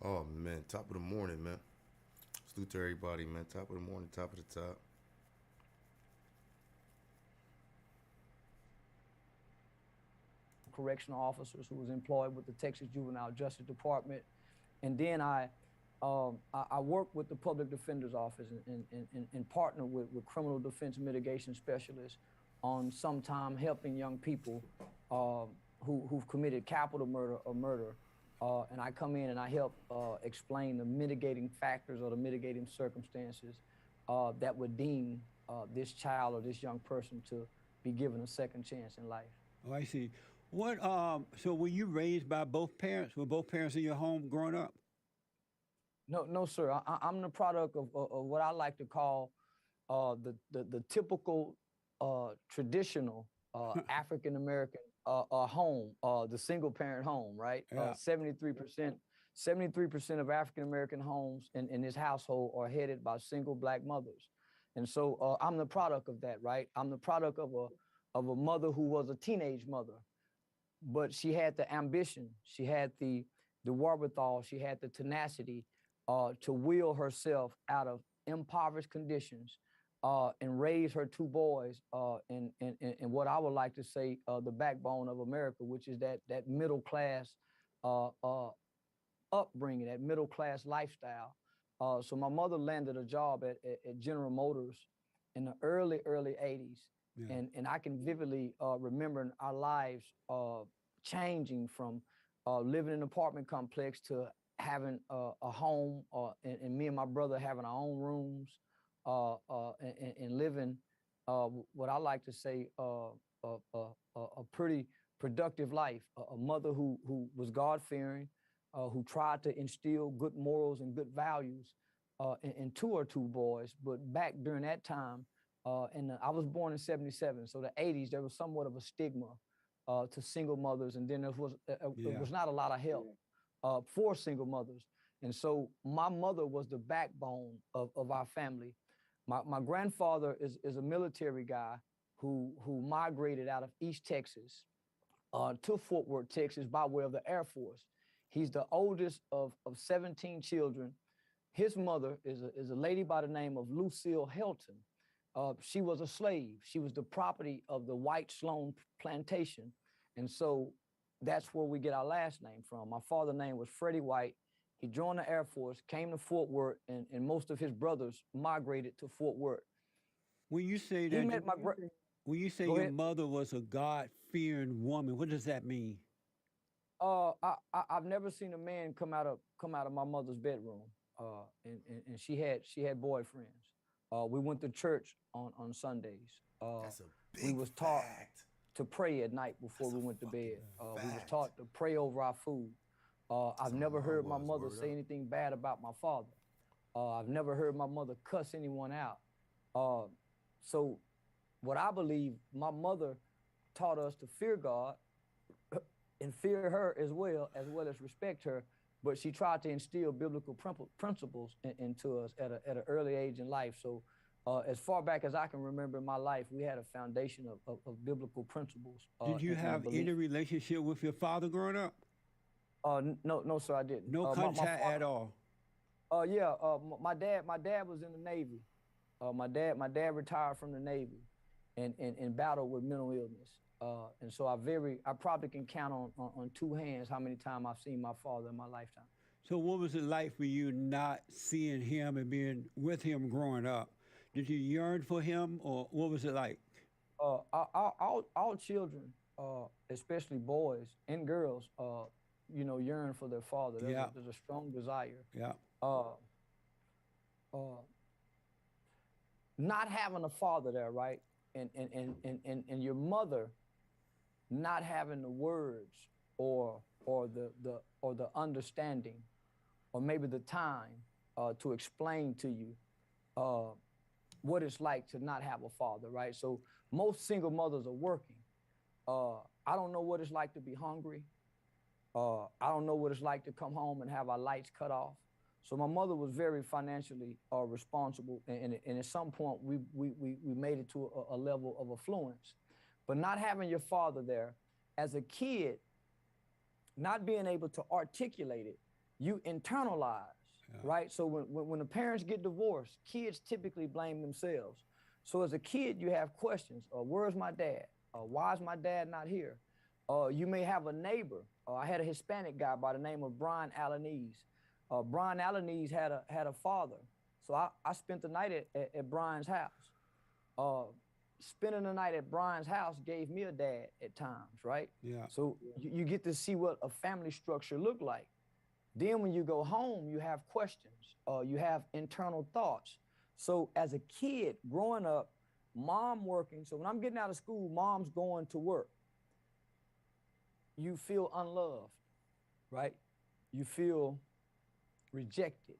Oh man, top of the morning, man. Salute to everybody, man. Top of the morning, top of the top. Correctional officers who was employed with the Texas Juvenile Justice Department. And then I work with the Public Defender's Office and partner with criminal defense mitigation specialists on sometime helping young people who've committed capital murder or murder. And I come in and I help explain the mitigating factors or the mitigating circumstances that would deem this child or this young person to be given a second chance in life. Oh, I see. So were you raised by both parents? Were both parents in your home growing up? No, sir. I'm the product of what I like to call the typical traditional African American home, the single parent home, right? Yeah. 73% of African American homes in this household are headed by single Black mothers, and so I'm the product of that, right? I'm the product of a mother who was a teenage mother, but she had the ambition, she had the wherewithal, she had the tenacity to will herself out of impoverished conditions and raise her two boys in what I would like to say the backbone of America, which is that middle class uh, uh, upbringing, that middle class lifestyle. So my mother landed a job at General Motors in the early 80s. Yeah. And I can vividly remember our lives changing from living in an apartment complex to having a home, and me and my brother having our own rooms, and living what I like to say a pretty productive life. A mother who was God fearing, who tried to instill good morals and good values into her two boys. But back during that time, I was born in '77, so the '80s, there was somewhat of a stigma to single mothers, and then there was not a lot of help for single mothers. And so my mother was the backbone of our family. My grandfather is a military guy who migrated out of East Texas to Fort Worth, Texas, by way of the Air Force. He's the oldest of 17 children. His mother is a lady by the name of Lucille Helton. She was a slave. She was the property of the White Sloan Plantation. And so that's where we get our last name from. My father's name was Freddie White. He joined the Air Force, came to Fort Worth, and most of his brothers migrated to Fort Worth. When you say He that, met my when you say Go your ahead. mother was a God-fearing woman, what does that mean? I've never seen a man come out of my mother's bedroom. And she had boyfriends. We went to church on Sundays. That's a We big was taught fact. to pray at night before That's we a went to fucking bed. We was fact. taught to pray over our food. I've That's how my never mom heard my was. mother Word say up. anything bad about my father. I've never heard my mother cuss anyone out. Uh, so what I believe, my mother taught us to fear God and fear her as well as respect her. But she tried to instill biblical principles into us at an early age in life. So as far back as I can remember in my life, we had a foundation of biblical principles Did you and a have any belief. relationship with your father growing up? No, sir, I didn't. No My contact at father, all. yeah, my dad was in the Navy. My dad retired from the Navy and battled with mental illness. And so I probably can count on two hands how many times I've seen my father in my lifetime. So what was it like for you not seeing him and being with him growing up? Did you yearn for him, or what was it like? All children, especially boys and girls, yearn for their father. Yeah, There's a strong desire. yeah, Uh, uh, Not having a father there, right? And your mother not having the words or the understanding or maybe the time to explain to you uh, what it's like to not have a father, right? So most single mothers are working. I don't know what it's like to be hungry. I don't know what it's like to come home and have our lights cut off. So my mother was very financially responsible, and at some point we made it to a level of affluence. But not having your father there as a kid, not being able to articulate it, you internalize, Yeah. right? So when the parents get divorced, kids typically blame themselves. So as a kid, you have questions. Where's my dad? Why is my dad not here? You may have a neighbor. I had a Hispanic guy by the name of Brian Alaniz. Brian Alaniz had a father. So I spent the night at Brian's house. Spending the night at Brian's house gave me a dad at times, right? Yeah. So you get to see what a family structure looked like. Then when you go home, you have questions, you have internal thoughts. So as a kid growing up, mom working, so when I'm getting out of school, mom's going to work. You feel unloved, right? You feel rejected.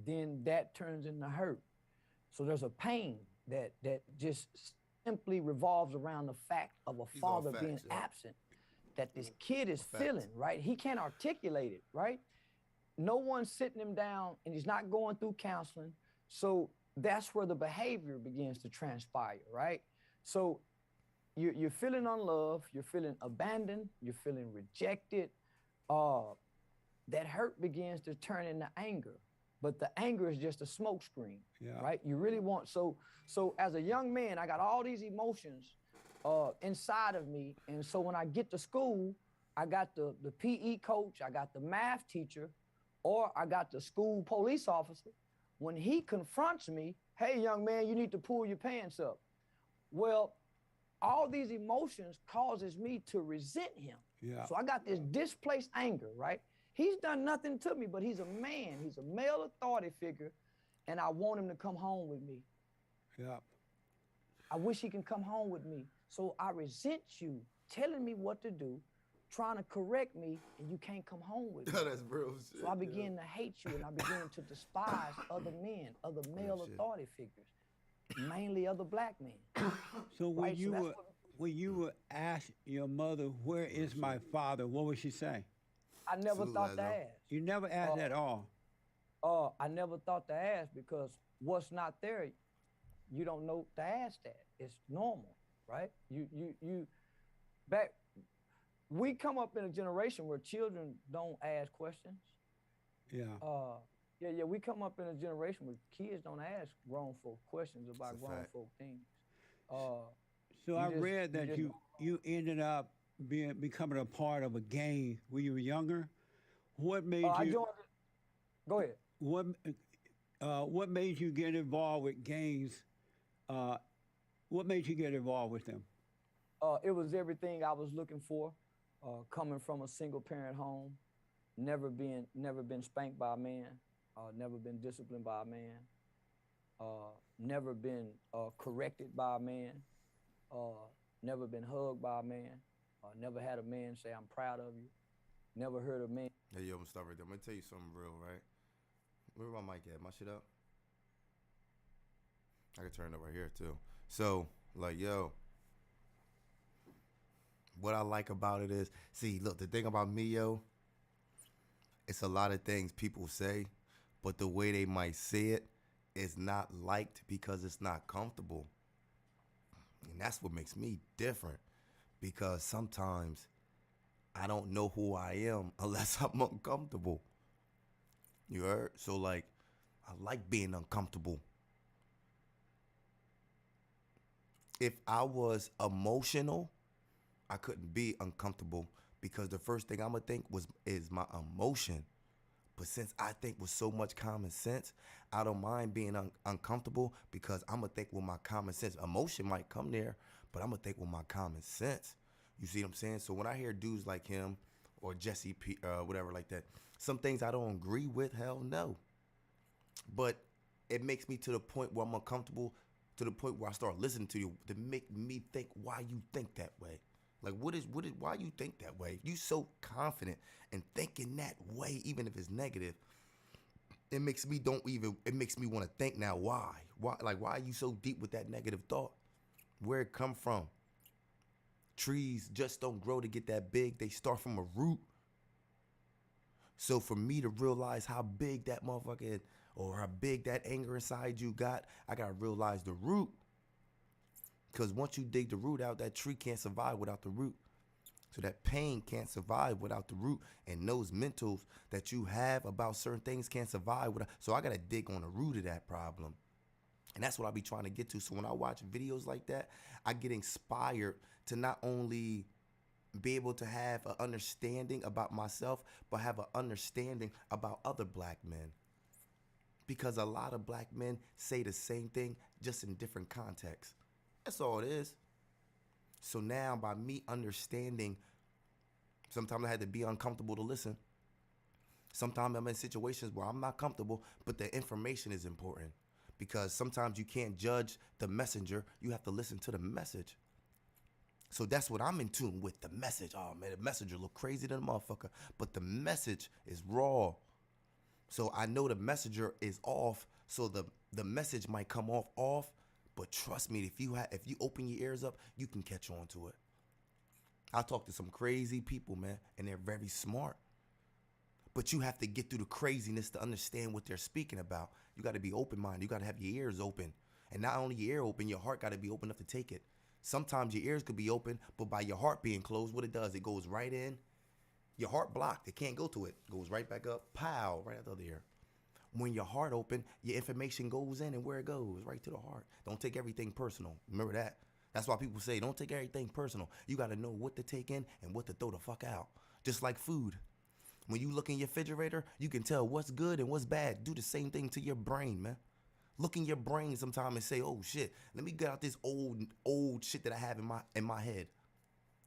Then that turns into hurt. So there's a pain that just simply revolves around the fact of a These are all father being facts, yeah. absent, that this kid is Facts. feeling, right? He can't articulate it, right? No one's sitting him down and he's not going through counseling. So that's where the behavior begins to transpire, right? So you're feeling unloved, you're feeling abandoned, you're feeling rejected. That hurt begins to turn into anger, but the anger is just a smokescreen, Yeah. right? You really want, so as a young man, I got all these emotions inside of me. And so when I get to school, I got the PE coach, I got the math teacher, or I got the school police officer. When he confronts me, hey, young man, you need to pull your pants up. Well, all these emotions causes me to resent him. Yeah. So I got this displaced anger, right? He's done nothing to me, but he's a man. He's a male authority figure, and I want him to come home with me. Yeah. I wish he can come home with me. So I resent you telling me what to do, trying to correct me, and you can't come home with me. That's real shit. So I begin to hate you, and I begin to despise other men, other male shit. authority figures, mainly other black men. So when Right, so you that's were what- when you were asked your mother, "Where is my father?" What would she say? I never Salute, thought to Lazo. ask. You never asked at all. I never thought to ask because what's not there, you don't know to ask that. It's normal, right? We come up in a generation where children don't ask questions. Yeah. We come up in a generation where kids don't ask grown folk questions about a grown fact. folk things. So I read you that just- you ended up becoming a part of a gang when you were younger. What made I you joined. Go ahead. what made you get involved with gangs? What made you get involved with them? It was everything I was looking for. Coming from a single parent home, never been spanked by a man, never been disciplined by a man, never been corrected by a man, never been hugged by a man, never had a man say I'm proud of you, never heard a man. Hey, yo, I'm gonna stop right there. I'm gonna tell you something real, right? Where my mic at? My shit up? I can turn it over here too. So, like, yo, what I like about it is, see, look, the thing about me, yo, it's a lot of things people say, but the way they might say it is not liked because it's not comfortable. And that's what makes me different, because sometimes I don't know who I am unless I'm uncomfortable. You heard? So, like, I like being uncomfortable. If I was emotional, I couldn't be uncomfortable, because the first thing I'm gonna think is my emotion. But since I think with so much common sense, I don't mind being uncomfortable, because I'm gonna think with my common sense. Emotion might come there, but I'm gonna think with my common sense. You see what I'm saying? So when I hear dudes like him or Jesse P, whatever like that, some things I don't agree with, hell no. But it makes me to the point where I'm uncomfortable, to the point where I start listening to you, to make me think why you think that way. Like, why you think that way? If you so confident in thinking that way, even if it's negative, it makes me want to think now, why? Why are you so deep with that negative thought? Where it come from? Trees just don't grow to get that big. They start from a root. So for me to realize how big that motherfucker is, or how big that anger inside you got, I gotta realize the root. Because once you dig the root out, that tree can't survive without the root. So that pain can't survive without the root, and those mentals that you have about certain things can't survive without. So I gotta dig on the root of that problem. And that's what I be trying to get to. So when I watch videos like that, I get inspired to not only be able to have an understanding about myself, but have an understanding about other black men. Because a lot of black men say the same thing, just in different contexts. That's all it is. So now by me understanding, sometimes I had to be uncomfortable to listen. Sometimes I'm in situations where I'm not comfortable, but the information is important. Because sometimes you can't judge the messenger, you have to listen to the message. So that's what I'm in tune with, the message. Oh man, the messenger look crazy than a motherfucker, but the message is raw. So I know the messenger is off, so the message might come off, but trust me, if you open your ears up, you can catch on to it. I talk to some crazy people, man, and they're very smart. But you have to get through the craziness to understand what they're speaking about. You got to be open-minded. You got to have your ears open. And not only your ear open, your heart got to be open enough to take it. Sometimes your ears could be open, but by your heart being closed, what it does, it goes right in. Your heart blocked. It can't go to it. It goes right back up. Pow, right out the other ear. When your heart open, your information goes in, and where it goes, right to the heart. Don't take everything personal. Remember that. That's why people say, don't take everything personal. You got to know what to take in and what to throw the fuck out. Just like food. When you look in your refrigerator, you can tell what's good and what's bad. Do the same thing to your brain, man. Look in your brain sometime and say, oh shit, let me get out this old shit that I have in my head.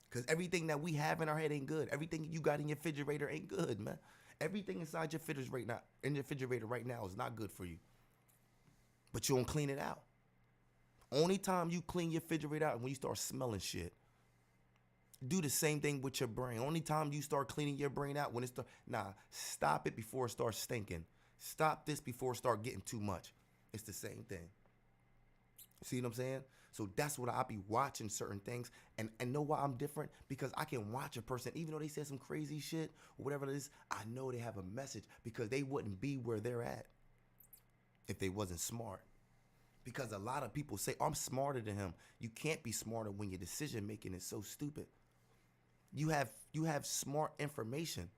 Because everything that we have in our head ain't good. Everything you got in your refrigerator ain't good, man. Everything inside your refrigerator right now is not good for you. But you don't clean it out. Only time you clean your refrigerator out is when you start smelling shit. Do the same thing with your brain. Only time you start cleaning your brain out when it start. Stop it before it starts stinking. Stop this before it start getting too much. It's the same thing. See what I'm saying? So that's what I be watching certain things and know why I'm different, because I can watch a person, even though they said some crazy shit or whatever it is, I know they have a message, because they wouldn't be where they're at if they wasn't smart. Because a lot of people say, I'm smarter than him. You can't be smarter when your decision making is so stupid. You have smart information,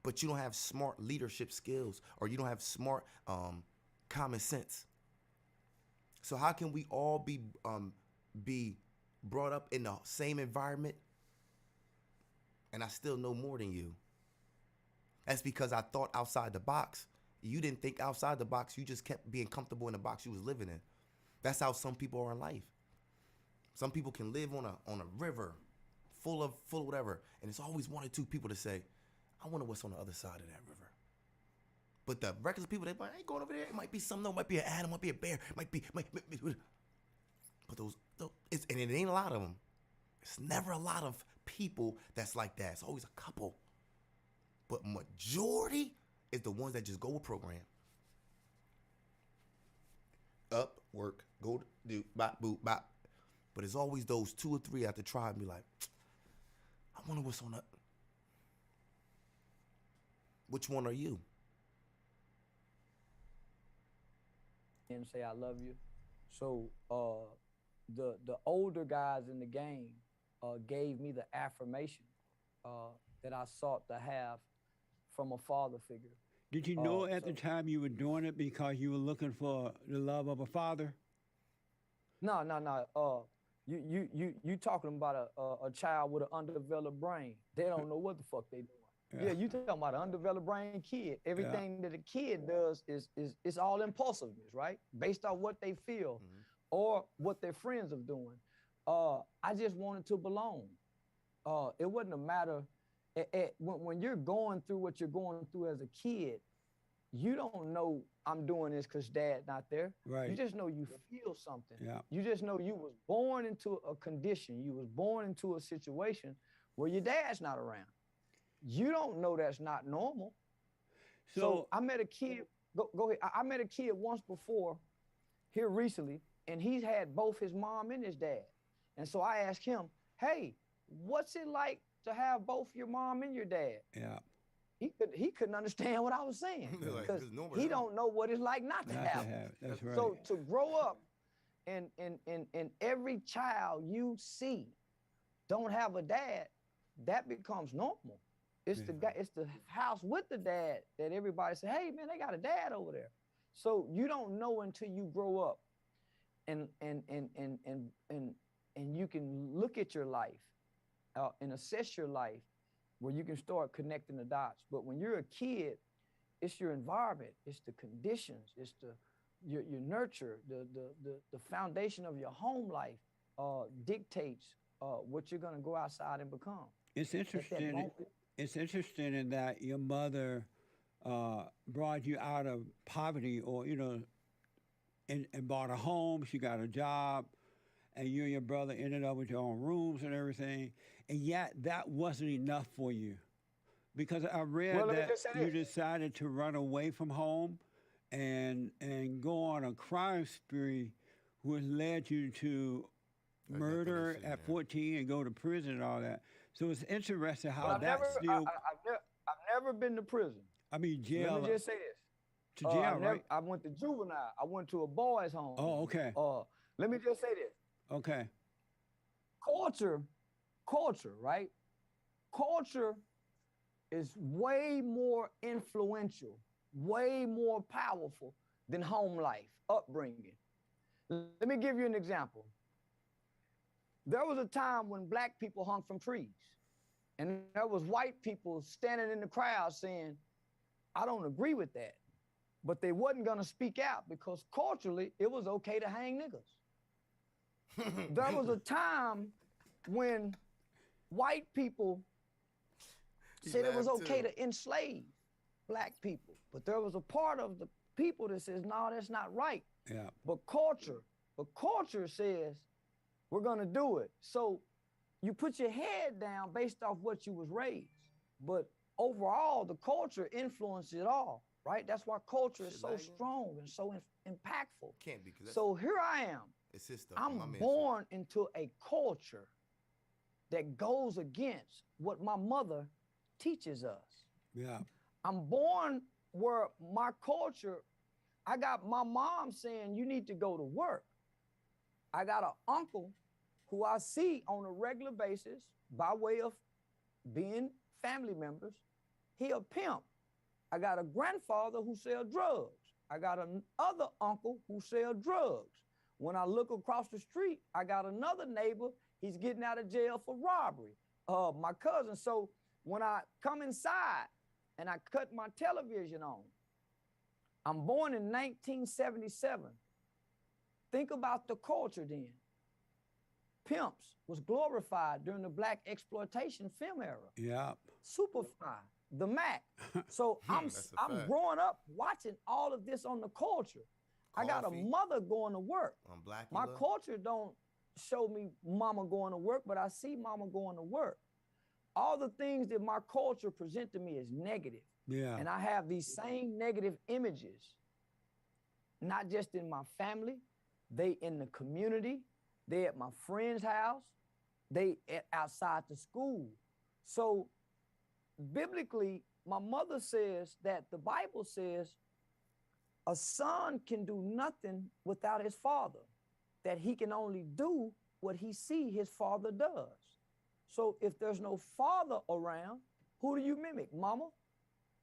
but you don't have smart leadership skills, or you don't have smart common sense. So how can we all be brought up in the same environment and I still know more than you? That's because I thought outside the box. You didn't think outside the box. You just kept being comfortable in the box you was living in. That's how some people are in life. Some people can live on a river full of whatever, and it's always one or two people to say, I wonder what's on the other side of that river. But the reckless people, they ain't going over there. It might be something, though. Might be an animal, might be a bear, might be. But and it ain't a lot of them. It's never a lot of people that's like that. It's always a couple. But majority is the ones that just go with program. Up, work, go do, bop, boop, bop. But it's always those two or three at the tribe be like, I wonder what's on that. Which one are you? And say I love you. So the older guys in the game gave me the affirmation that I sought to have from a father figure. Did you know at the time you were doing it because you were looking for the love of a father? No. You talking about a child with an undeveloped brain. They don't know what the fuck they doing. Yeah, you talking about an undeveloped brain kid. Everything that a kid does is all impulsiveness, right? Based on what they feel or what their friends are doing. I just wanted to belong. It wasn't a matter, when you're going through what you're going through as a kid, you don't know I'm doing this because dad not there. Right. You just know you feel something. Yeah. You just know you was born into a condition. You was born into a situation where your dad's not around. You don't know that's not normal. So I met a kid, go ahead. I met a kid once before here recently, and he's had both his mom and his dad. And so I asked him, hey, what's it like to have both your mom and your dad? Yeah. He couldn't understand what I was saying because he don't know what it's like not to have. That's right. So to grow up and every child you see don't have a dad, that becomes normal. It's the guy, it's the house with the dad that everybody say, hey man, they got a dad over there. So you don't know until you grow up and you can look at your life and assess your life where you can start connecting the dots. But when you're a kid, it's your environment, it's the conditions, it's your nurture, the foundation of your home life dictates what you're gonna go outside and become. It's At that interesting. moment, It's interesting in that your mother brought you out of poverty, or and bought a home. She got a job, and you and your brother ended up with your own rooms and everything. And yet, that wasn't enough for you, because I read well, let me that just say you this. decided to run away from home and go on a crime spree, which led you to murder definition, at yeah. 14 and go to prison and all that. So it's interesting how Well, I've that never, still, I've never been to prison. I mean, So let jail me just say this. to jail, right? I went to juvenile. I went to a boys' home. Oh, okay. Let me just say this. Okay. Culture, right? Culture is way more influential, way more powerful than home life, upbringing. Let me give you an example. There was a time when black people hung from trees, and there was white people standing in the crowd saying, I don't agree with that. But they wasn't gonna speak out because culturally it was okay to hang niggas. There was a time when white people said it was laughed okay too. to enslave black people. But there was a part of the people that says, no, that's not right. Yeah. But culture says we're gonna do it. So you put your head down based off what you was raised. But overall, the culture influences it all, right? That's why culture is Shit so lagging? strong and so impactful. Can't be, because So here I am. it's his stuff. I'm my man born into a culture that goes against what my mother teaches us. Yeah. I'm born where my culture, I got my mom saying, you need to go to work. I got an uncle who I see on a regular basis by way of being family members. He a pimp. I got a grandfather who sell drugs. I got another uncle who sell drugs. When I look across the street, I got another neighbor, he's getting out of jail for robbery. My cousin. So when I come inside and I cut my television on, I'm born in 1977. Think about the culture then. Pimps was glorified during the black exploitation film era. Yeah. Superfly, the Mac. So I'm That's a fact. growing up watching all of this on the culture. I got a Coffee. mother going to work. On Black My culture don't show me mama going to work, but I see mama going to work. All the things that my culture present to me is negative. Yeah. And I have these same negative images, not just in my family, they in the community, they at my friend's house, they outside the school. So biblically, my mother says that the Bible says a son can do nothing without his father, that he can only do what he see his father does. So if there's no father around, who do you mimic, mama?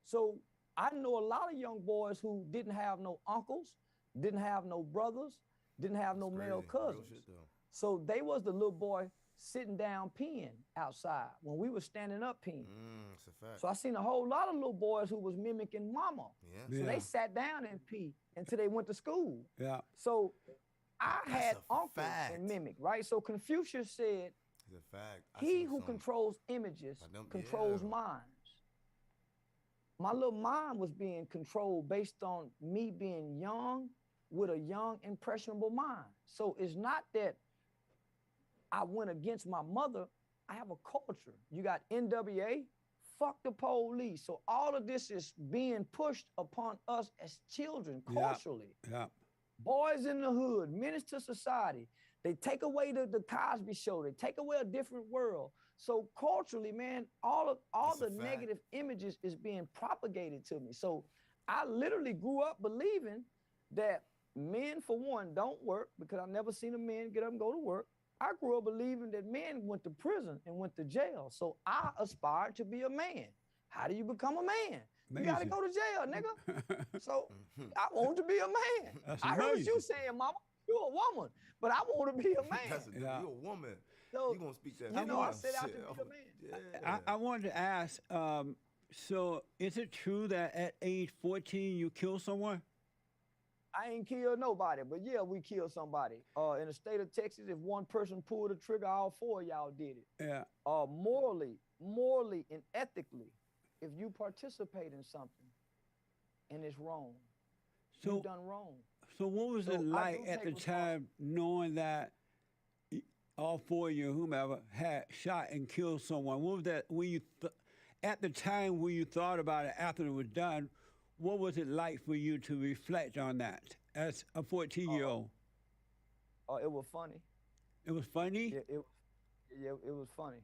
So I know a lot of young boys who didn't have no uncles, didn't have no brothers, didn't have no male cousins. So they was the little boy sitting down peeing outside when we were standing up peeing. It's a fact. So I seen a whole lot of little boys who was mimicking mama. Yeah. So they sat down and pee until they went to school. Yeah. So I That's had a uncles fact. and mimic, right? So Confucius said, It's a fact. he who controls images controls minds. My little mind was being controlled based on me being young with a young, impressionable mind. So it's not that I went against my mother. I have a culture. You got NWA, fuck the police. So all of this is being pushed upon us as children culturally. Yeah. Boys in the hood, menace to society. They take away the Cosby Show. They take away a different world. So culturally, man, all the negative images is being propagated to me. So I literally grew up believing that men, for one, don't work, because I never seen a man get up and go to work. I grew up believing that men went to prison and went to jail. So I aspired to be a man. How do you become a man? You got to Amazing. go to jail, nigga. So I want to be a man. That's I heard you amazing. saying, Mama, you're a woman, but I want to be a man. That's a, Yeah. you a woman. So, You gonna speak that? you know, I female set out to shit. be a man. Yeah. I wanted to ask, so is it true that at age 14 you killed someone? I ain't killed nobody, but yeah, we killed somebody. In the state of Texas, if one person pulled the trigger, all four of y'all did it. Yeah. Morally and ethically, if you participate in something and it's wrong, So, you've done wrong. so what was So it I like do at take the time knowing that all four of you, whomever, had shot and killed someone? What was that when you, at the time when you thought about it after it was done? What was it like for you to reflect on that as a 14-year-old? It was funny. It was funny. It was funny.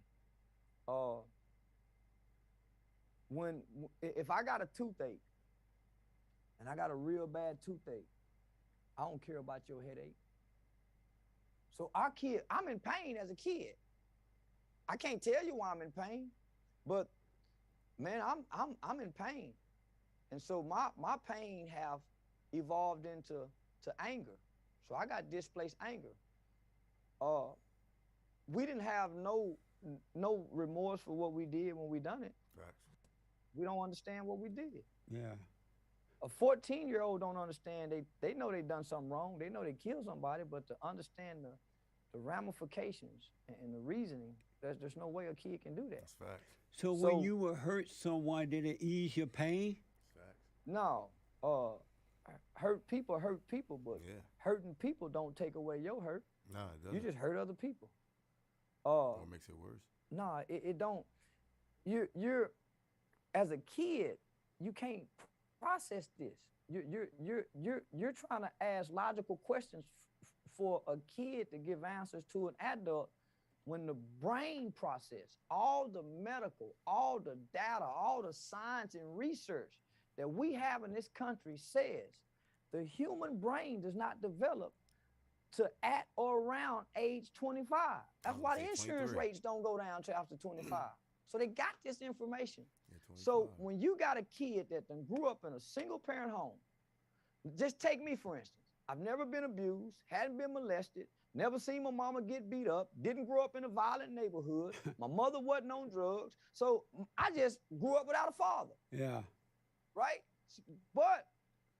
If I got a toothache and I got a real bad toothache, I don't care about your headache. So I'm in pain as a kid. I can't tell you why I'm in pain, but man, I'm in pain. And so my pain have evolved into anger. So I got displaced anger. We didn't have no remorse for what we did when we done it. Facts. We don't understand what we did. Yeah. A 14-year-old don't understand. They know they done something wrong. They know they killed somebody, but to understand the ramifications and the reasoning, there's no way a kid can do that. That's facts. So when you were hurt someone, did it ease your pain? Facts. No, hurt people, but Yeah. hurting people don't take away your hurt. Nah, it You doesn't. just hurt other people. Or it makes it worse. No, it don't. You're as a kid, you can't process this. You're trying to ask logical questions for a kid to give answers to an adult when the brain process, all the medical, all the data, all the science and research that we have in this country says the human brain does not develop to at or around age 25. That's why the say insurance 23. rates don't go down till after 25. So they got this information. Yeah, So 25. when you got a kid that done grew up in a single parent home, just take me for instance. I've never been abused, hadn't been molested, never seen my mama get beat up, didn't grow up in a violent neighborhood. My mother wasn't on drugs. So I just grew up without a father, Yeah. right? But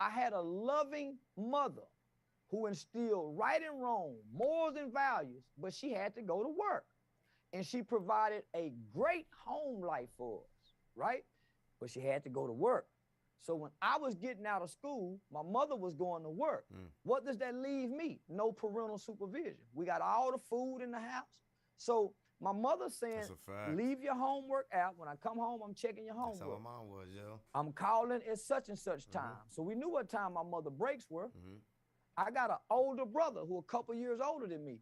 I had a loving mother who instilled right and wrong, morals and values, but she had to go to work. And she provided a great home life for us, right? But she had to go to work. So when I was getting out of school, my mother was going to work. What does that leave me? No parental supervision. We got all the food in the house. So my mother saying, That's a fact. leave your homework out. When I come home, I'm checking your That's how homework. my mom was, yo. I'm calling at such and such time. So we knew what time my mother breaks were. Mhm. I got an older brother who a couple years older than me.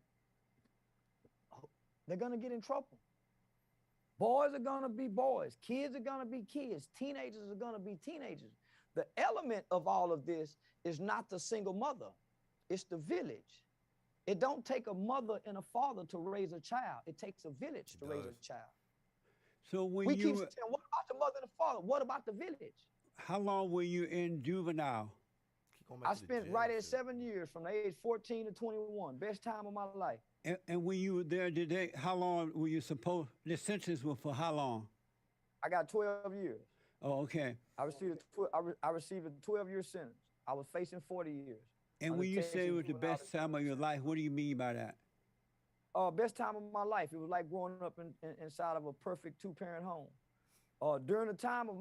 They're gonna get in trouble. Boys are gonna be boys. Kids are gonna be kids. Teenagers are gonna be teenagers. The element of all of this is not the single mother. It's the village. It don't take a mother and a father to raise a child. It takes a village to raise does. a child. So when We you keep were, saying, what about the mother and the father? What about the village? how long were you in juvenile? Keep going back I to the spent jail right at shit. 7 years from the age 14 to 21. Best time of my life. And when you were there, did they? How long were you supposed? The sentence was for how long? I got 12 years. Oh, okay. I received a 12-year sentence. I was facing 40 years. And Under when you say Texas it was the juvenile best time of your life, what do you mean by that? Best time of my life. It was like growing up inside of a perfect two-parent home. During the time of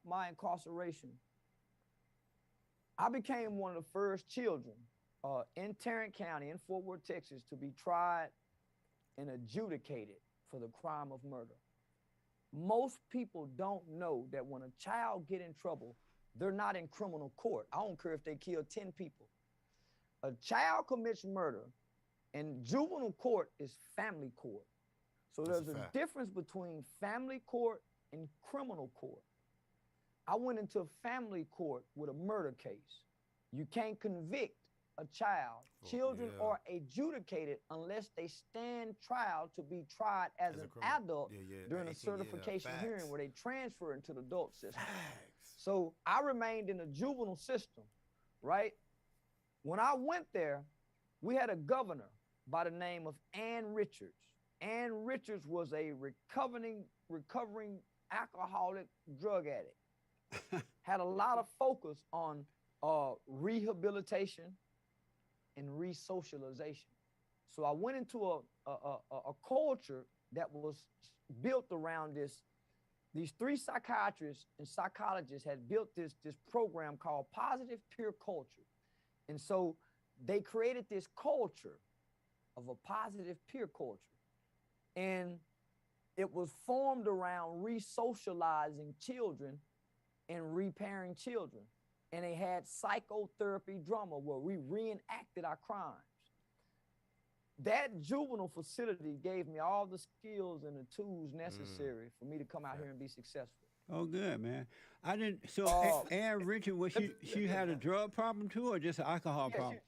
my incarceration, I became one of the first children in Tarrant County in Fort Worth, Texas, to be tried and adjudicated for the crime of murder. Most people don't know that when a child get in trouble, they're not in criminal court. I don't care if they kill 10 people. A child commits murder, and juvenile court is family court. So That's a there's a fact. difference between family court and criminal court. I went into family court with a murder case. You can't convict a child. Children yeah. are adjudicated unless they stand trial to be tried as an criminal. adult Yeah, yeah, during a 18, yeah, certification hearing facts. where they transfer into the adult system. Facts. So I remained in the juvenile system, right? When I went there, we had a governor by the name of Ann Richards. Ann Richards was a recovering alcoholic drug addict. Had a lot of focus on rehabilitation and resocialization. So I went into a culture that was built around this. These three psychiatrists and psychologists had built this program called Positive Peer Culture. And so they created this culture of a positive peer culture. And it was formed around re-socializing children and repairing children. And they had psychotherapy drama where we reenacted our crimes. That juvenile facility gave me all the skills and the tools necessary for me to come out here and be successful. Oh, good, man. I didn't. So, Ann Richard, was let me- she had a drug problem too, or just an alcohol Yeah, problem?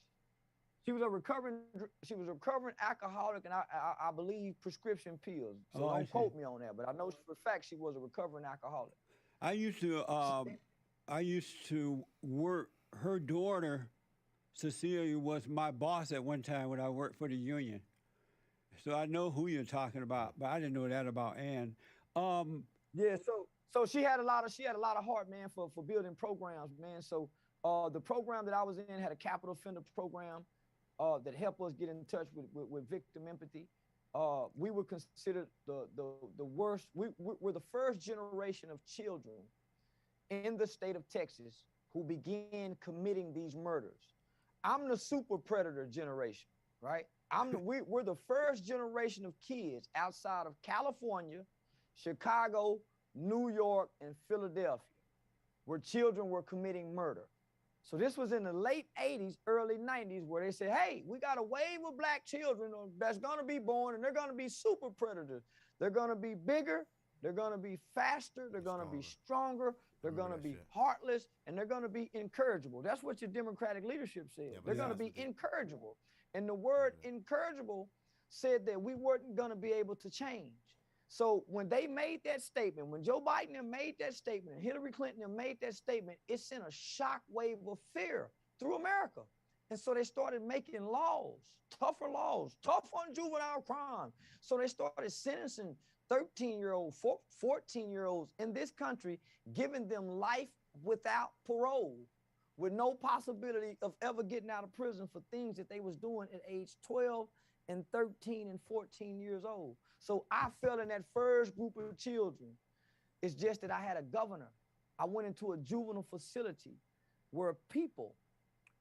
she was a recovering alcoholic, and I believe prescription pills. So Oh, I don't see. quote me on that, but I know for a fact she was a recovering alcoholic. I used to work. Her daughter, Cecilia, was my boss at one time when I worked for the union. So I know who you're talking about, but I didn't know that about Ann. Yeah, so she had a lot of heart, man, for building programs, man. So the program that I was in had a capital offender program that helped us get in touch with victim empathy. We were considered the worst. We're the first generation of children in the state of Texas who began committing these murders. I'm the super predator generation, right? We're the first generation of kids outside of California, Chicago, New York, and Philadelphia, where children were committing murder. So this was in the late 80s, early 90s, where they said, hey, we got a wave of black children that's gonna be born, and they're gonna be super predators. They're gonna be bigger, they're gonna be faster, they're gonna be stronger, they're gonna be heartless, and they're gonna be incorrigible. That's what your Democratic leadership said. Yeah, but they're gonna be incorrigible. And the word incorrigible said that we weren't gonna be able to change. So when they made that statement, when Joe Biden made that statement, and Hillary Clinton made that statement, it sent a shock wave of fear through America. And so they started making laws, tough on juvenile crime. So they started sentencing 13-year-olds, 14-year-olds in this country, giving them life without parole, with no possibility of ever getting out of prison for things that they was doing at age 12 and 13 and 14 years old. So I fell in that first group of children. It's just that I had a governor. I went into a juvenile facility where people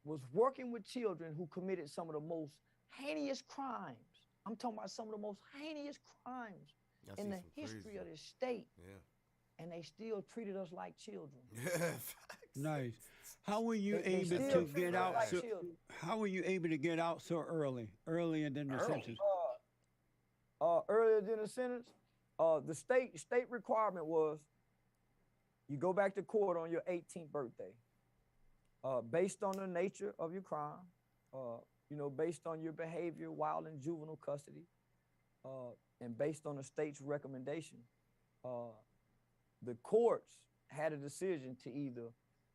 was working with children who committed some of the most heinous crimes. I'm talking about some of the most heinous crimes in the history of this state. Yeah. And they still treated us like children. Nice. How were you They able still to treat get us out? like So, children. how were you able to get out so earlier than the sentence? Earlier than the sentence, the state requirement was you go back to court on your 18th birthday, based on the nature of your crime, based on your behavior while in juvenile custody, and based on the state's recommendation. The courts had a decision to either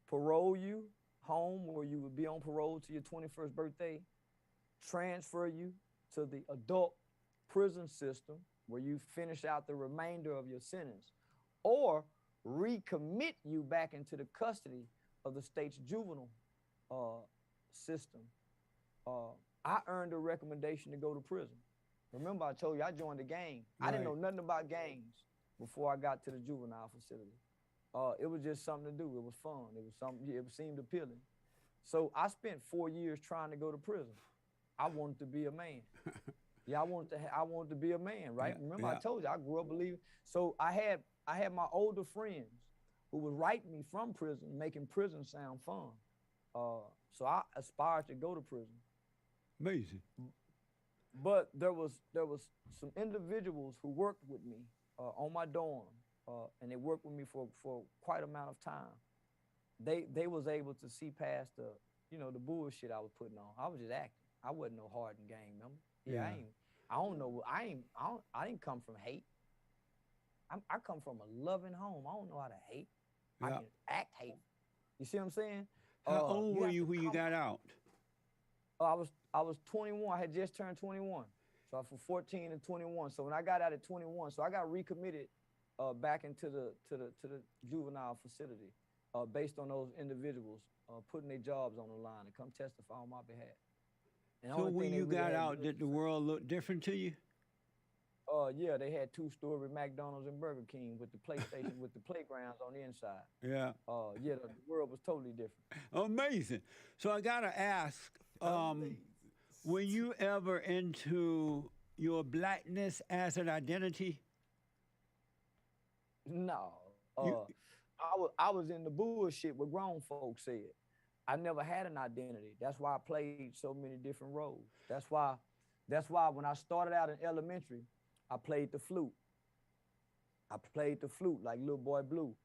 parole you home where you would be on parole to your 21st birthday, transfer you to the adult prison system where you finish out the remainder of your sentence, or recommit you back into the custody of the state's juvenile system. I earned a recommendation to go to prison. Remember, I told you I joined the gang. I didn't know nothing about gangs before I got to the juvenile facility. It was just something to do. It was fun. It was something, it seemed appealing. So I spent 4 years trying to go to prison. I wanted to be a man. Yeah, I wanted to be a man, right? Yeah, Remember, yeah. I told you I grew up believing. So I had my older friends who would write me from prison, making prison sound fun. So I aspired to go to prison. Amazing. But there was some individuals who worked with me on my dorm, and they worked with me for quite amount of time. They was able to see past the bullshit I was putting on. I was just acting. I wasn't no hardened gang member. Yeah, Yeah. I don't know. I didn't come from hate. I come from a loving home. I don't know how to hate. I Yeah. can act hate. You see what I'm saying? How old were have you to when you come- got out? I was 21. I had just turned 21. So I from 14 to 21. So when I got out at 21, so I got recommitted back into the juvenile facility based on those individuals putting their jobs on the line and come testify on my behalf. And the So only when thing they you really got had to out, do did the was- world look different to you? Yeah, they had 2-story McDonald's and Burger King with the PlayStation with the playgrounds on the inside. Yeah. Yeah, the world was totally different. Amazing. So I gotta ask, Amazing. were you ever into your blackness as an identity? No. You- I was in the bullshit what grown folks said. I never had an identity. That's why I played so many different roles. That's why when I started out in elementary, I played the flute. I played the flute like Little Boy Blue.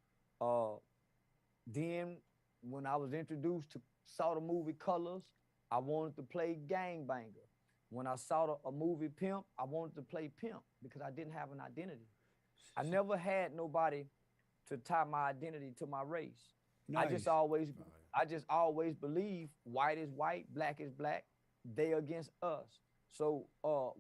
Then when I was introduced to saw the movie Colors, I wanted to play gangbanger. When I saw a movie Pimp, I wanted to play Pimp because I didn't have an identity. I never had nobody to tie my identity to my race. I Nice. just always believe white is white, black is black, they against us. So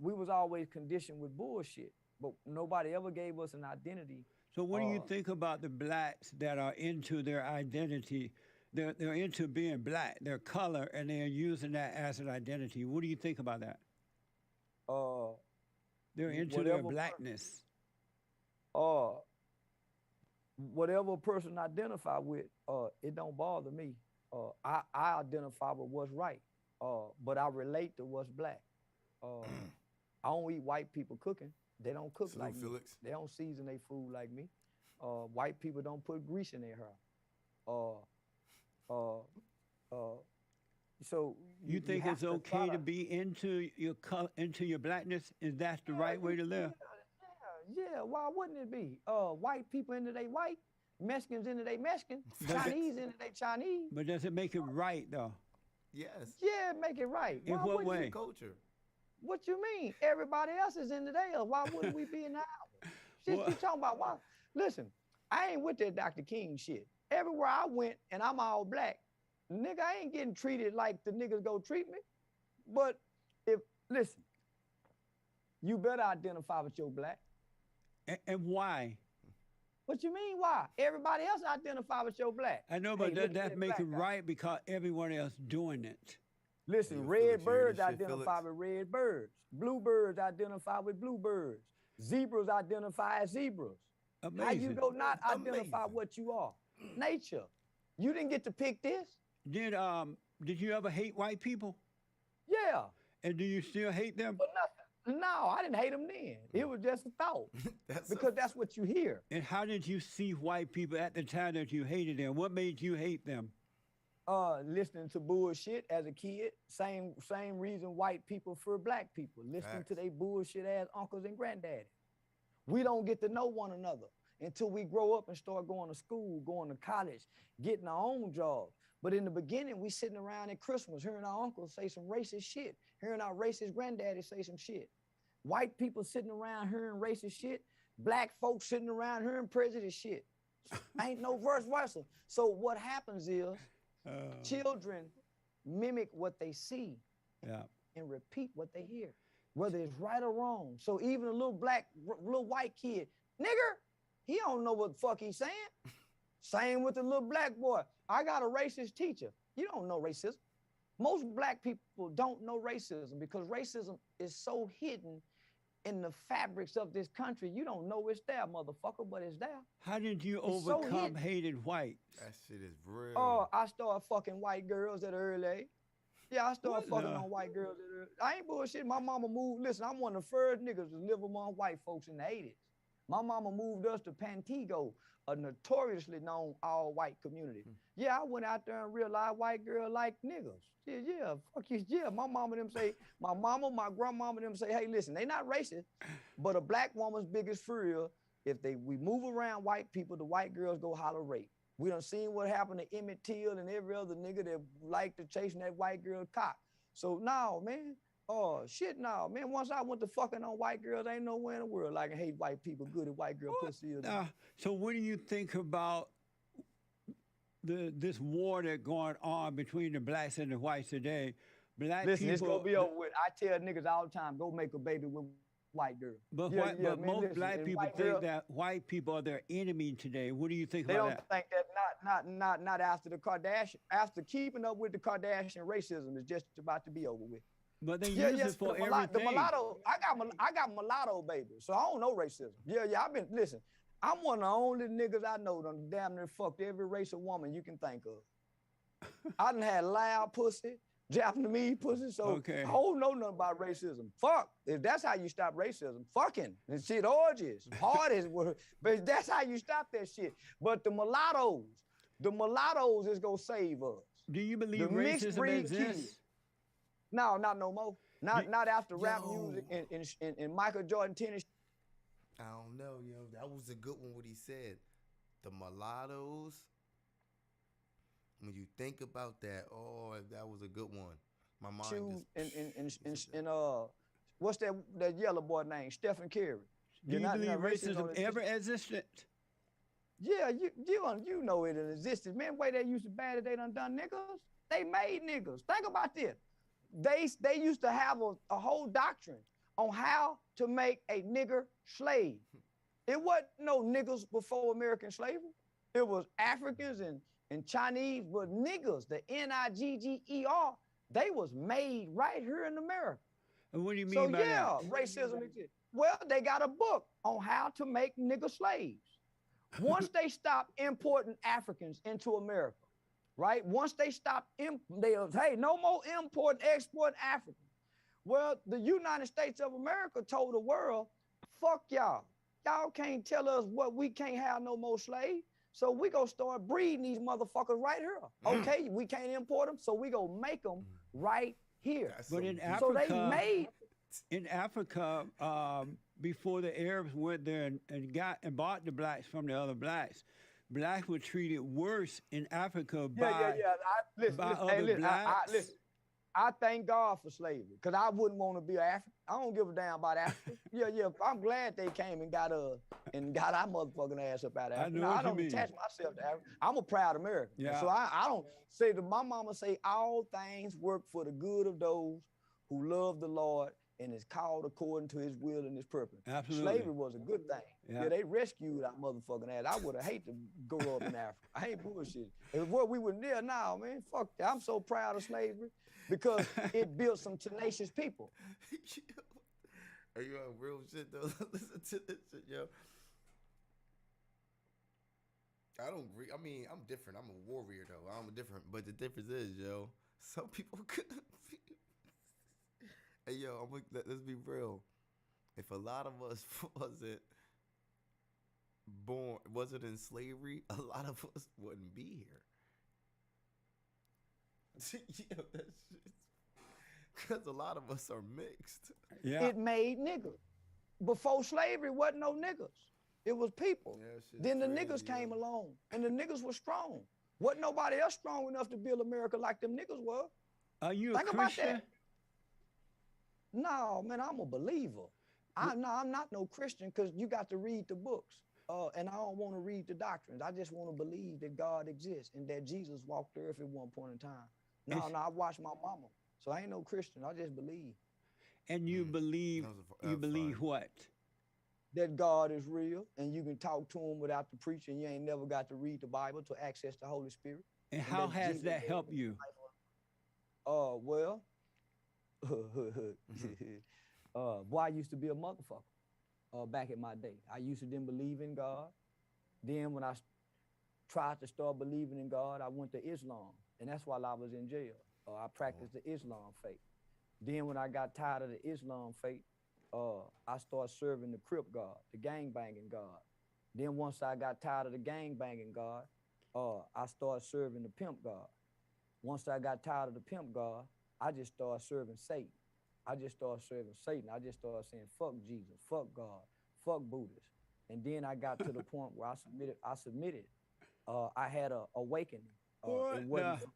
we was always conditioned with bullshit, but nobody ever gave us an identity. So what do you think about the blacks that are into their identity? They're into being black, their color, and they're using that as an identity. What do you think about that? They're into their whatever per- blackness. Whatever a person identify with, it don't bother me. I identify with what's right, but I relate to what's black. I don't eat white people cooking. They don't cook Salute, like me. Felix. They don't season their food like me. White people don't put grease in their hair. So You think have it's to okay try to be into your into your blackness? Is that the right way to live? Yeah, why wouldn't it be? White people into they white, Mexicans into they Mexican, Chinese into they Chinese. But does it make it right though? Yes. Yeah, make it right. In Why what wouldn't way? you? Culture. What you mean? Everybody else is into theirs. Why wouldn't we be in ours? Shit, Well- you talking about why? Listen, I ain't with that Dr. King shit. Everywhere I went and I'm all black, nigga, I ain't getting treated like the niggas go treat me. But listen, you better identify with your black. And why? What you mean why? Everybody else identify with your black. I know, Hey, but look does at that make it black guy. right because everyone else doing it? Listen, Hey, yo, red Felix, you hear birds this shit, identify Felix? with red birds. Blue birds identify with blue birds. Zebras identify as zebras. How you Amazing. go not identify Amazing. what you are? Nature. You didn't get to pick this? Did you ever hate white people? Yeah. And do you still hate them? But nothing. No, I didn't hate them then. It was just a thought. That's Because that's what you hear. And how did you see white people at the time that you hated them? What made you hate them? Listening to bullshit as a kid. Same reason white people fear black people. Listening to Facts. they bullshit ass uncles and granddaddies. We don't get to know one another until we grow up and start going to school, going to college, getting our own jobs. But in the beginning, we sitting around at Christmas, hearing our uncles say some racist shit, hearing our racist granddaddy say some shit. White people sitting around hearing racist shit, black folks sitting around hearing prejudice shit. Ain't no vice versa. So what happens is children mimic what they see Yeah. and repeat what they hear, whether it's right or wrong. So even a little white kid, nigger, he don't know what the fuck he's saying. Same with the little black boy. I got a racist teacher. You don't know racism. Most black people don't know racism because racism is so hidden in the fabrics of this country. You don't know it's there, motherfucker, but it's there. How did you It's so overcome hidden. hated whites? That shit is real. Oh, I started fucking white girls at an early age. Yeah, I started What fucking the- on white girls at early. I ain't bullshit. My mama moved. Listen, I'm one of the first niggas to live among white folks in the 80s. My mama moved us to Pantego, a notoriously known all-white community. Yeah, I went out there and realized white girl like niggas. Yeah, fuck you. Yeah, my mama them say, my mama, my grandmama them say, hey, listen, they not racist, but a black woman's biggest fear, if we move around white people, the white girls go holler rape. We done seen what happened to Emmett Till and every other nigga that liked to chasing that white girl cock. So no, man. Oh shit, no, man. Once I went to fucking on white girls, ain't nowhere in the world I can hate white people good at white girl pussy. Is. So what do you think about this war that's going on between the blacks and the whites today? Black Listen, people, it's gonna be over with. I tell niggas all the time, go make a baby with white girl. But, Yeah, yeah, but man, most listen, black and people white think girl- that white people are their enemy today. What do you think They about don't that? think that not after the Kardashian, after keeping up with the Kardashian racism is just about to be over with. But they Yeah, use yeah, it for the everything. mulatto, I got mulatto babies, so I don't know racism. Yeah, yeah, listen, I'm one of the only niggas I know done damn near fucked every race of woman you can think of. I done had loud pussy, Japanese pussy, so Okay. I don't know nothing about racism. Fuck, if that's how you stop racism, fucking, and shit, orgies, parties, but that's how you stop that shit. But the mulattoes is gonna save us. Do you believe The mixed racism breed exists? kids. No, not no more. Not after rap Yo. music and Michael Jordan tennis. I don't know, yo. That was a good one. What he said, the mulattoes. When you think about that, oh, that was a good one. My mind Shoes just. and what's that yellow boy name? Stephen Curry. Do you Not believe racist on racism it. ever existed? Yeah, you know it existed. Man, way they used to bad it, they done niggas. They made niggas. Think about this. They used to have a whole doctrine on how to make a nigger slave. It wasn't no niggas before American slavery. It was Africans and Chinese, but niggas, the Nigger, they was made right here in America. And what do you mean So by yeah, that? racism exists. Well, they got a book on how to make nigger slaves. Once they stopped importing Africans into America, right? Once they stopped, hey, no more import, export Africans. Well, the United States of America told the world, fuck y'all. Y'all can't tell us what we can't have no more slaves. So we gonna start breeding these motherfuckers right here. Okay, we can't import them, so we gonna make them right here. That's But some in deep- So they Africa, made in Africa, before the Arabs went there and bought the blacks from the other blacks, blacks were treated worse in Africa by Listen, by listen, other hey, listen, blacks. listen. I thank God for slavery, because I wouldn't want to be an African. I don't give a damn about Africa. yeah. I'm glad they came and got our motherfucking ass up out of I Africa. know No, what I you don't mean. attach myself to Africa. I'm a proud American. Yeah. So I don't say to my mama say all things work for the good of those who love the Lord and is called according to his will and his purpose. Absolutely. Slavery was a good thing. Yeah. Yeah, they rescued our motherfucking ass. I would have hated to grow up in Africa. I ain't bullshit. If what we were there now, man, fuck that. I'm so proud of slavery because it built some tenacious people. Are you on real shit though? Listen to this shit, yo. I don't agree. I mean, I'm different. I'm a warrior though. I'm different, but the difference is, yo, some people could. Hey, yo, let's be real. If a lot of us wasn't in slavery, a lot of us wouldn't be here. Yo, that shit. Because a lot of us are mixed. Yeah. It made niggas. Before slavery, wasn't no niggas. It was people. Yeah, shit's Then the crazy, niggas came yo. along, and the niggas were strong. Wasn't nobody else strong enough to build America like them niggas were. Are you a Think about Christian? that. No, man, I'm a believer. I'm not no Christian because you got to read the books. And I don't want to read the doctrines. I just want to believe that God exists and that Jesus walked the earth at one point in time. No, It's- I watched my mama. So I ain't no Christian. I just believe And you believe That was fine. what? that God is real and you can talk to him without the preaching. You ain't never got to read the Bible to access the Holy Spirit. And how that has Jesus that gave helped us you? Well, boy, I used to be a motherfucker back in my day. I used to didn't believe in God. Then when I tried to start believing in God, I went to Islam, and that's while I was in jail. I practiced the Islam faith. Then when I got tired of the Islam faith, I started serving the Crip God, the gangbanging God. Then once I got tired of the gangbanging God, I started serving the pimp God. Once I got tired of the pimp God, I just started serving Satan. I just started serving Satan. I just started saying, fuck Jesus, fuck God, fuck Buddhists. And then I got to the point where I submitted I had a awakening. It What wasn't. the?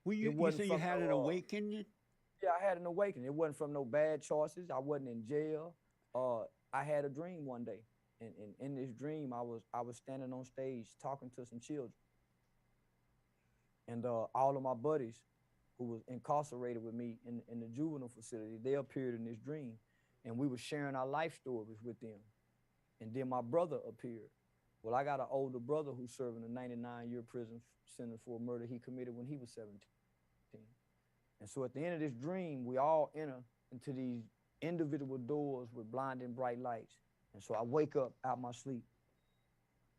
When It you wasn't say you from had an no. awakening? Yeah, I had an awakening. It wasn't from no bad choices. I wasn't in jail. Uh, I had a dream one day, and in this dream, I was standing on stage talking to some children, and all of my buddies who was incarcerated with me in the juvenile facility, they appeared in this dream, and we were sharing our life stories with them. And then my brother appeared. Well, I got an older brother who's serving a 99-year prison sentence for a murder he committed when he was 17. And so at the end of this dream, we all enter into these individual doors with blinding bright lights. And so I wake up out my sleep.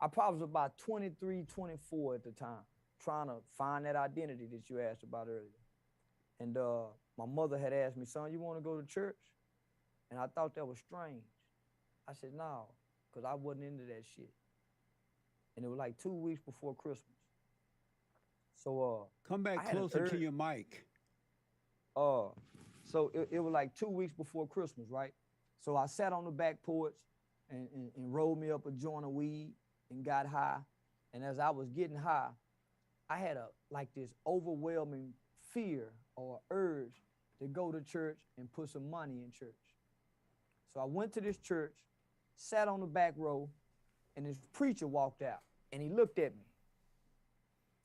I probably was about 23, 24 at the time, trying to find that identity that you asked about earlier. And my mother had asked me, son, you want to go to church? And I thought that was strange. I said, no, because I wasn't into that shit. And it was like 2 weeks before Christmas. So Come I back had an closer to urge. your mic. So it was like 2 weeks before Christmas, right? So I sat on the back porch and rolled me up a joint of weed and got high. And as I was getting high, I had like this overwhelming fear or urge to go to church and put some money in church. So I went to this church, sat on the back row, and this preacher walked out and he looked at me.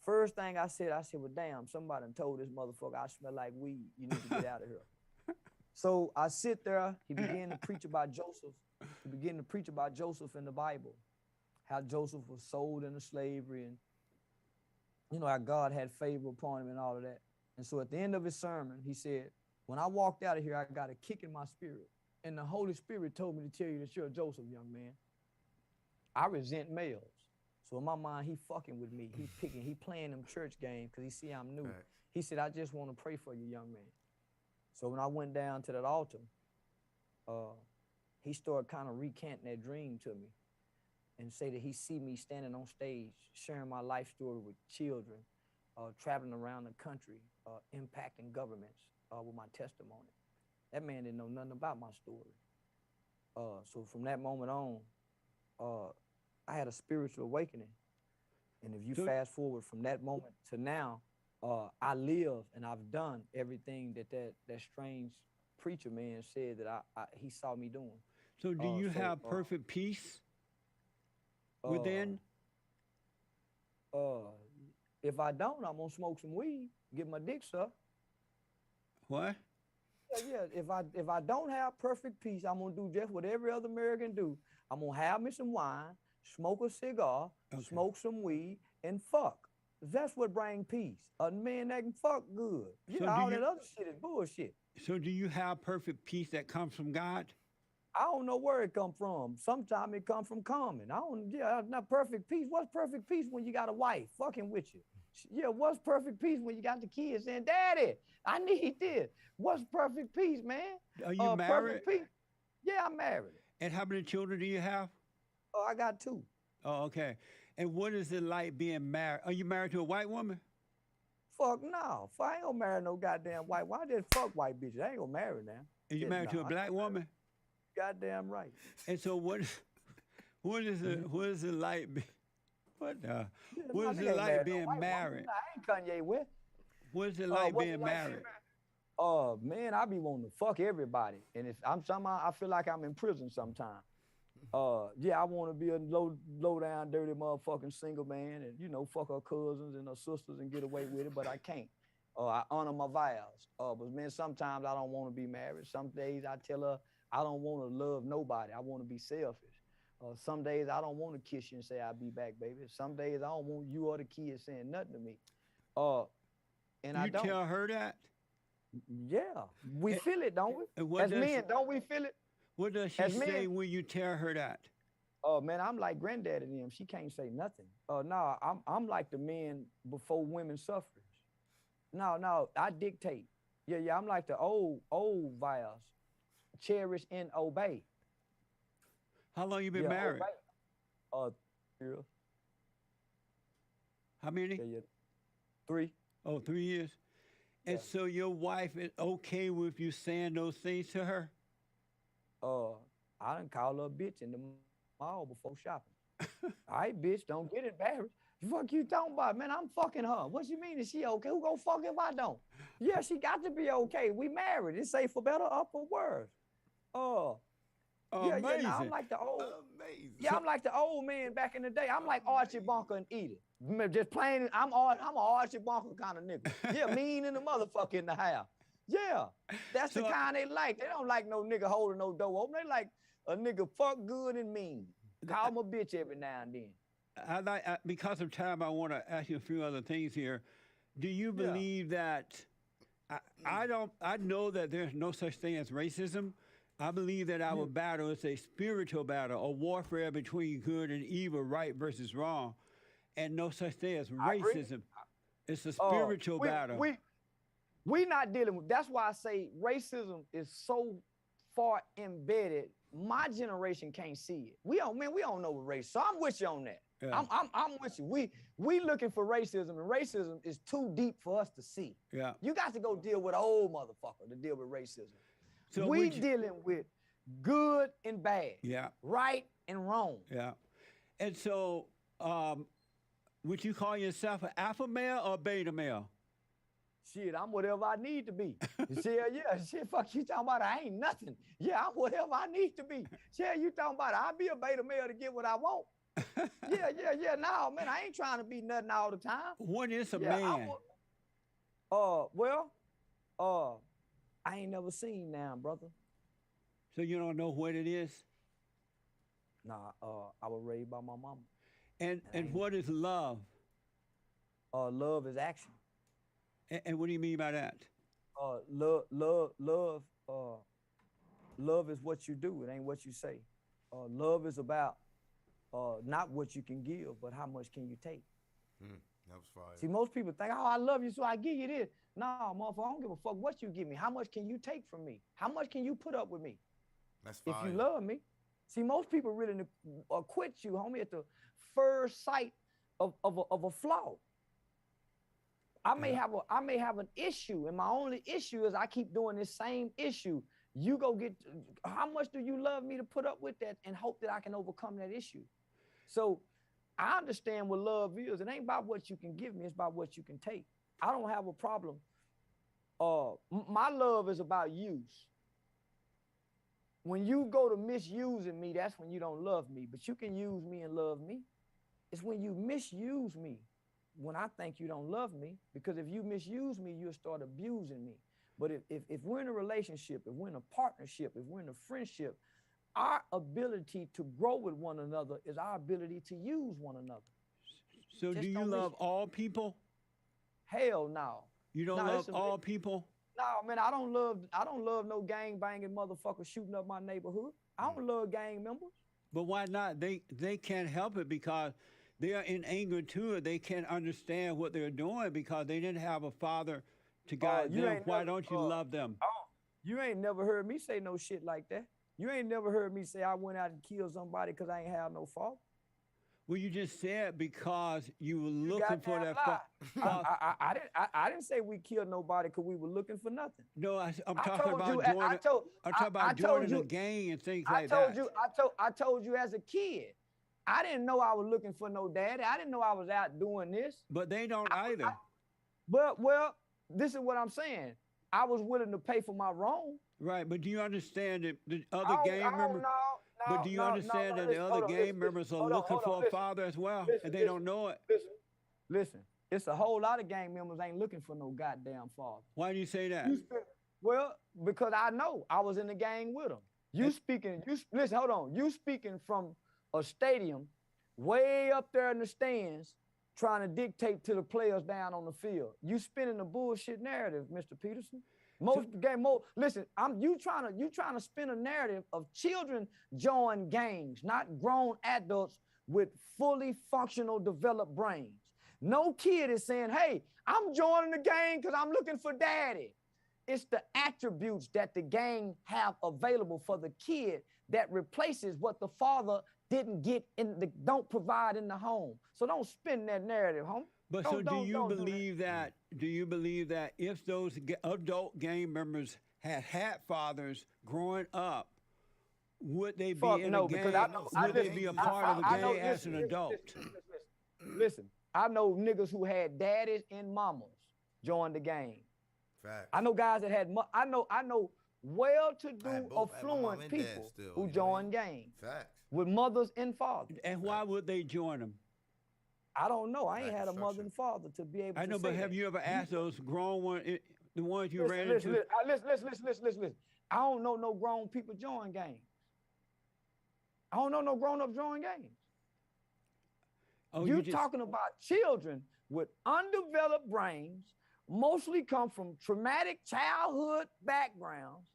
First thing I said, well, damn, somebody done told this motherfucker I smell like weed. You need to get out of here. So I sit there. He began to preach about Joseph. He began to preach about Joseph in the Bible, how Joseph was sold into slavery and, how God had favor upon him and all of that. And so at the end of his sermon, he said, when I walked out of here, I got a kick in my spirit. And the Holy Spirit told me to tell you that you're a Joseph, young man. I resent males. So in my mind, he fucking with me. He playing them church games because he see I'm new. Right. He said, I just want to pray for you, young man. So when I went down to that altar, he started kind of recanting that dream to me and say that he see me standing on stage, sharing my life story with children, traveling around the country, impacting governments with my testimony. That man didn't know nothing about my story. So from that moment on, I had a spiritual awakening. And if you fast forward from that moment to now, I live and I've done everything that strange preacher man said that he saw me doing. So do you have perfect peace within? If I don't, I'm gonna smoke some weed, get my dick sucked. What? Yeah. If I don't have perfect peace, I'm gonna do just what every other American do. I'm gonna have me some wine, smoke a cigar, smoke some weed, and fuck. That's what brings peace. A man that can fuck good. Yeah, all that other shit is bullshit. So do you have perfect peace that comes from God? I don't know where it come from. Sometimes it come from common. Not perfect peace. What's perfect peace when you got a wife fucking with you? Yeah, what's perfect peace when you got the kids saying, Daddy, I need this? What's perfect peace, man? Are you married? Perfect peace. Yeah, I'm married. And how many children do you have? Oh, I got 2. Oh, okay. And what is it like being married? Are you married to a white woman? Fuck no. I ain't gonna marry no goddamn white. Why did fuck white bitches? I ain't gonna marry now. And you married to a black woman? Goddamn right. And so what is it like? What is it like being married? I ain't Kanye West. What is it like being married? Man, I be wanting to fuck everybody, and if I'm somehow I feel like I'm in prison sometimes. Yeah, I want to be a low down, dirty motherfucking single man, and fuck her cousins and her sisters and get away with it, but I can't. I honor my vows. But man, sometimes I don't want to be married. Some days I tell her I don't want to love nobody. I want to be selfish. Some days I don't want to kiss you and say I'll be back, baby. Some days I don't want you or the kids saying nothing to me. And I don't. You tell her that? Yeah, we feel it, don't we? As men, don't we feel it? What does she say when you tell her that? Oh man, I'm like granddaddy to them. She can't say nothing. No, I'm like the men before women suffrage. No, I dictate. Yeah, I'm like the old vows. Cherish and obey. How long you been married? Years. How many? Yeah. 3. Oh, 3 years. And so your wife is okay with you saying those things to her? I done call her a bitch in the mall before shopping. All right, bitch, don't get embarrassed. Fuck you talking about, man? I'm fucking her. What you mean? Is she okay? Who gonna fuck if I don't? Yeah, she got to be okay. We married. It's safe for better or for worse. Oh, yeah, yeah. Amazing. Nah, I'm like the old. Amazing. Yeah, I'm like the old man back in the day. I'm like Archie Bunker and Edith. Just plain. I'm an Archie Bunker kind of nigga. Yeah, mean in the motherfucker in the house. Yeah, that's the So- kind they like. They don't like no nigga holding no door open. They like a nigga fuck good and mean. Call him a bitch every now and then. Because of time, I want to ask you a few other things here. Do you Yeah. believe that? I don't. I know that there's no such thing as racism. I believe that our battle is a spiritual battle, a warfare between good and evil, right versus wrong, and no such thing as I agree. racism. It's a spiritual battle. We not dealing with. That's why I say racism is so far embedded. My generation can't see it. We don't know what race. So I'm with you on that. Yeah. I'm with you. We looking for racism, and racism is too deep for us to see. Yeah. You got to go deal with an old motherfucker to deal with racism. So we would you- dealing with good and bad, Yeah. right and wrong. Yeah. And so, would you call yourself an alpha male or beta male? Shit, I'm whatever I need to be. Shit, yeah, shit, fuck you talking about I ain't nothing. Yeah, I'm whatever I need to be. Shit, you talking about I'll be a beta male to get what I want. Yeah. No, man, I ain't trying to be nothing all the time. What is a Yeah, man? I ain't never seen now, brother. So you don't know what it is? Nah, I was raised by my mama. And what is love? Love is action. And what do you mean by that? Love is what you do. It ain't what you say. Love is about not what you can give, but how much can you take. That was fire. See, most people think, oh, I love you, so I give you this. Nah, motherfucker, I don't give a fuck what you give me. How much can you take from me? How much can you put up with me That's if fire. you love me? See, most people really quit you, homie, at the first sight of a flaw. I may have an issue, and my only issue is I keep doing this same issue. You go get, how much do you love me to put up with that and hope that I can overcome that issue? So I understand what love is. It ain't about what you can give me, it's about what you can take. I don't have a problem. My love is about use. When you go to misusing me, that's when you don't love me, but you can use me and love me. It's when you misuse me when I think you don't love me, because if you misuse me, you'll start abusing me. But if we're in a relationship, if we're in a partnership, if we're in a friendship, our ability to grow with one another is our ability to use one another. So Just do you don't love miss- all people? Hell no. You don't No, love listen, all people? No, man, I don't love no gang banging motherfuckers shooting up my neighborhood. I don't love gang members. But why not? They can't help it because they are in anger too. They can't understand what they're doing because they didn't have a father to guide you them. ain't Why never- don't you love them? You ain't never heard me say no shit like that. You ain't never heard me say I went out and killed somebody because I ain't have no fault. Well, you just said because you were looking for Goddamn that. lie. I didn't say we killed nobody because we were looking for nothing. No, I'm I talking told about you. joining. I told. I'm talking I about told joining a you. gang and things I like told that. you. I told you as a kid. I didn't know I was looking for no daddy. I didn't know I was out doing this. But they don't either. Well, this is what I'm saying. I was willing to pay for my wrong. Right, but do you understand that the other gang members? But do you understand that the other gang members are looking for a father as well, and they don't know it? Listen, it's a whole lot of gang members ain't looking for no goddamn father. Why do you say that? Well, because I know I was in the gang with them. Listen, hold on. You speaking from a stadium way up there in the stands trying to dictate to the players down on the field. You spinning the bullshit narrative, Mr. Peterson. Listen, you trying to spin a narrative of children join gangs, not grown adults with fully functional developed brains. No kid is saying, hey, I'm joining the gang because I'm looking for daddy. It's the attributes that the gang have available for the kid that replaces what the father didn't get don't provide in the home. So don't spin that narrative, home. But so do you believe that? Do you believe that if those adult gang members had fathers growing up, would they be in a gang? Would they be a part of a gang as an adult? Listen, I know niggas who had daddies and mamas join the game. Facts. I know guys that had, I know I well-to-do, had both. I had my mom affluent and dad people still, who you know what I mean? joined game Facts. with mothers and fathers. And why would they join them? I don't know. I ain't Lack had of a mother structure. and father to be able I to know, say but have that. you ever asked those grown ones, the ones you ran Listen, into? listen. I don't know no grown people join games. I don't know no grown-ups join games. Oh, You're just, talking about children with undeveloped brains, mostly come from traumatic childhood backgrounds,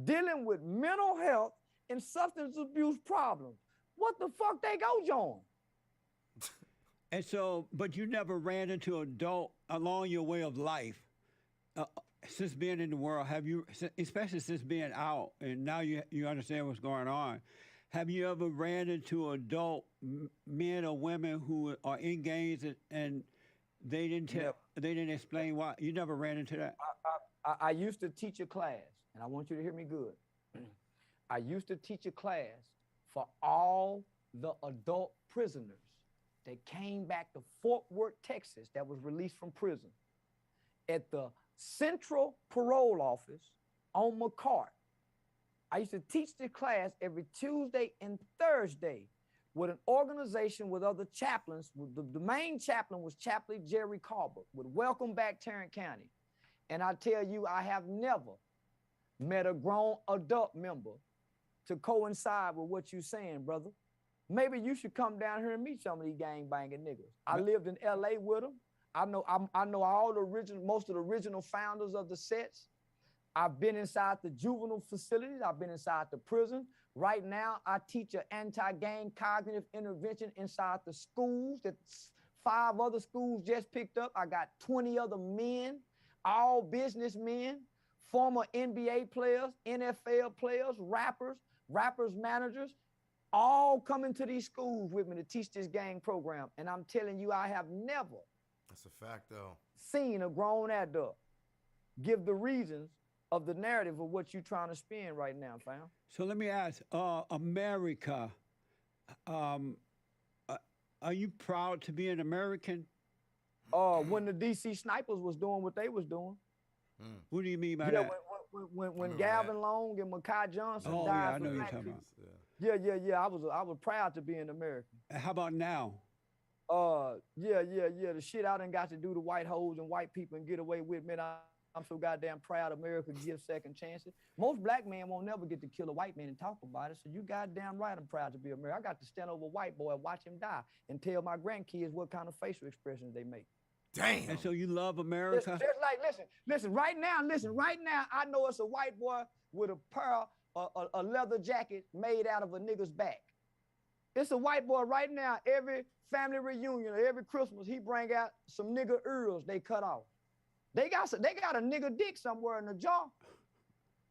dealing with mental health and substance abuse problems. What the fuck they go join? and so, but you never ran into adult along your way of life. Since being in the world, have you, especially since being out, and now you understand what's going on, have you ever ran into adult men or women who are in gangs and they didn't they didn't explain why? You never ran into that? I used to teach a class, and I want you to hear me good. I used to teach a class for all the adult prisoners that came back to Fort Worth, Texas, that was released from prison at the Central Parole Office on McCart. I used to teach the class every Tuesday and Thursday with an organization with other chaplains. The main chaplain was Chaplain Jerry Carver with Welcome Back Tarrant County. And I tell you, I have never met a grown adult member to coincide with what you're saying, brother. Maybe you should come down here and meet some of these gang banging niggas. I lived in LA with them. I know all most of the original founders of the sets. I've been inside the juvenile facilities. I've been inside the prison. Right now, I teach an anti-gang cognitive intervention inside the schools that 5 other schools just picked up. I got 20 other men, all businessmen, former NBA players, NFL players, rappers managers, all coming to these schools with me to teach this gang program. And I'm telling you, I have never That's a fact, though. seen a grown adult give the reasons of the narrative of what you're trying to spin right now, fam. So let me ask, America, are you proud to be an American? When the DC snipers was doing what they was doing. What do you mean by Yeah, that? when remember Gavin that. Long and Makai Johnson Oh, died yeah, I for know you're black talking people. about. Yeah. I was proud to be an American. How about now? Yeah. The shit I done got to do to white hoes and white people and get away with, man. I'm so goddamn proud America gives second chances. Most black men won't never get to kill a white man and talk about it. So you goddamn right I'm proud to be American. I got to stand over a white boy and watch him die and tell my grandkids what kind of facial expressions they make. Damn. And so you love America? Listen, right now, I know it's a white boy with a pair of a leather jacket made out of a nigga's back. It's a white boy right now, every family reunion or every Christmas, he bring out some nigga ears they cut off. They got a nigga dick somewhere in the jaw.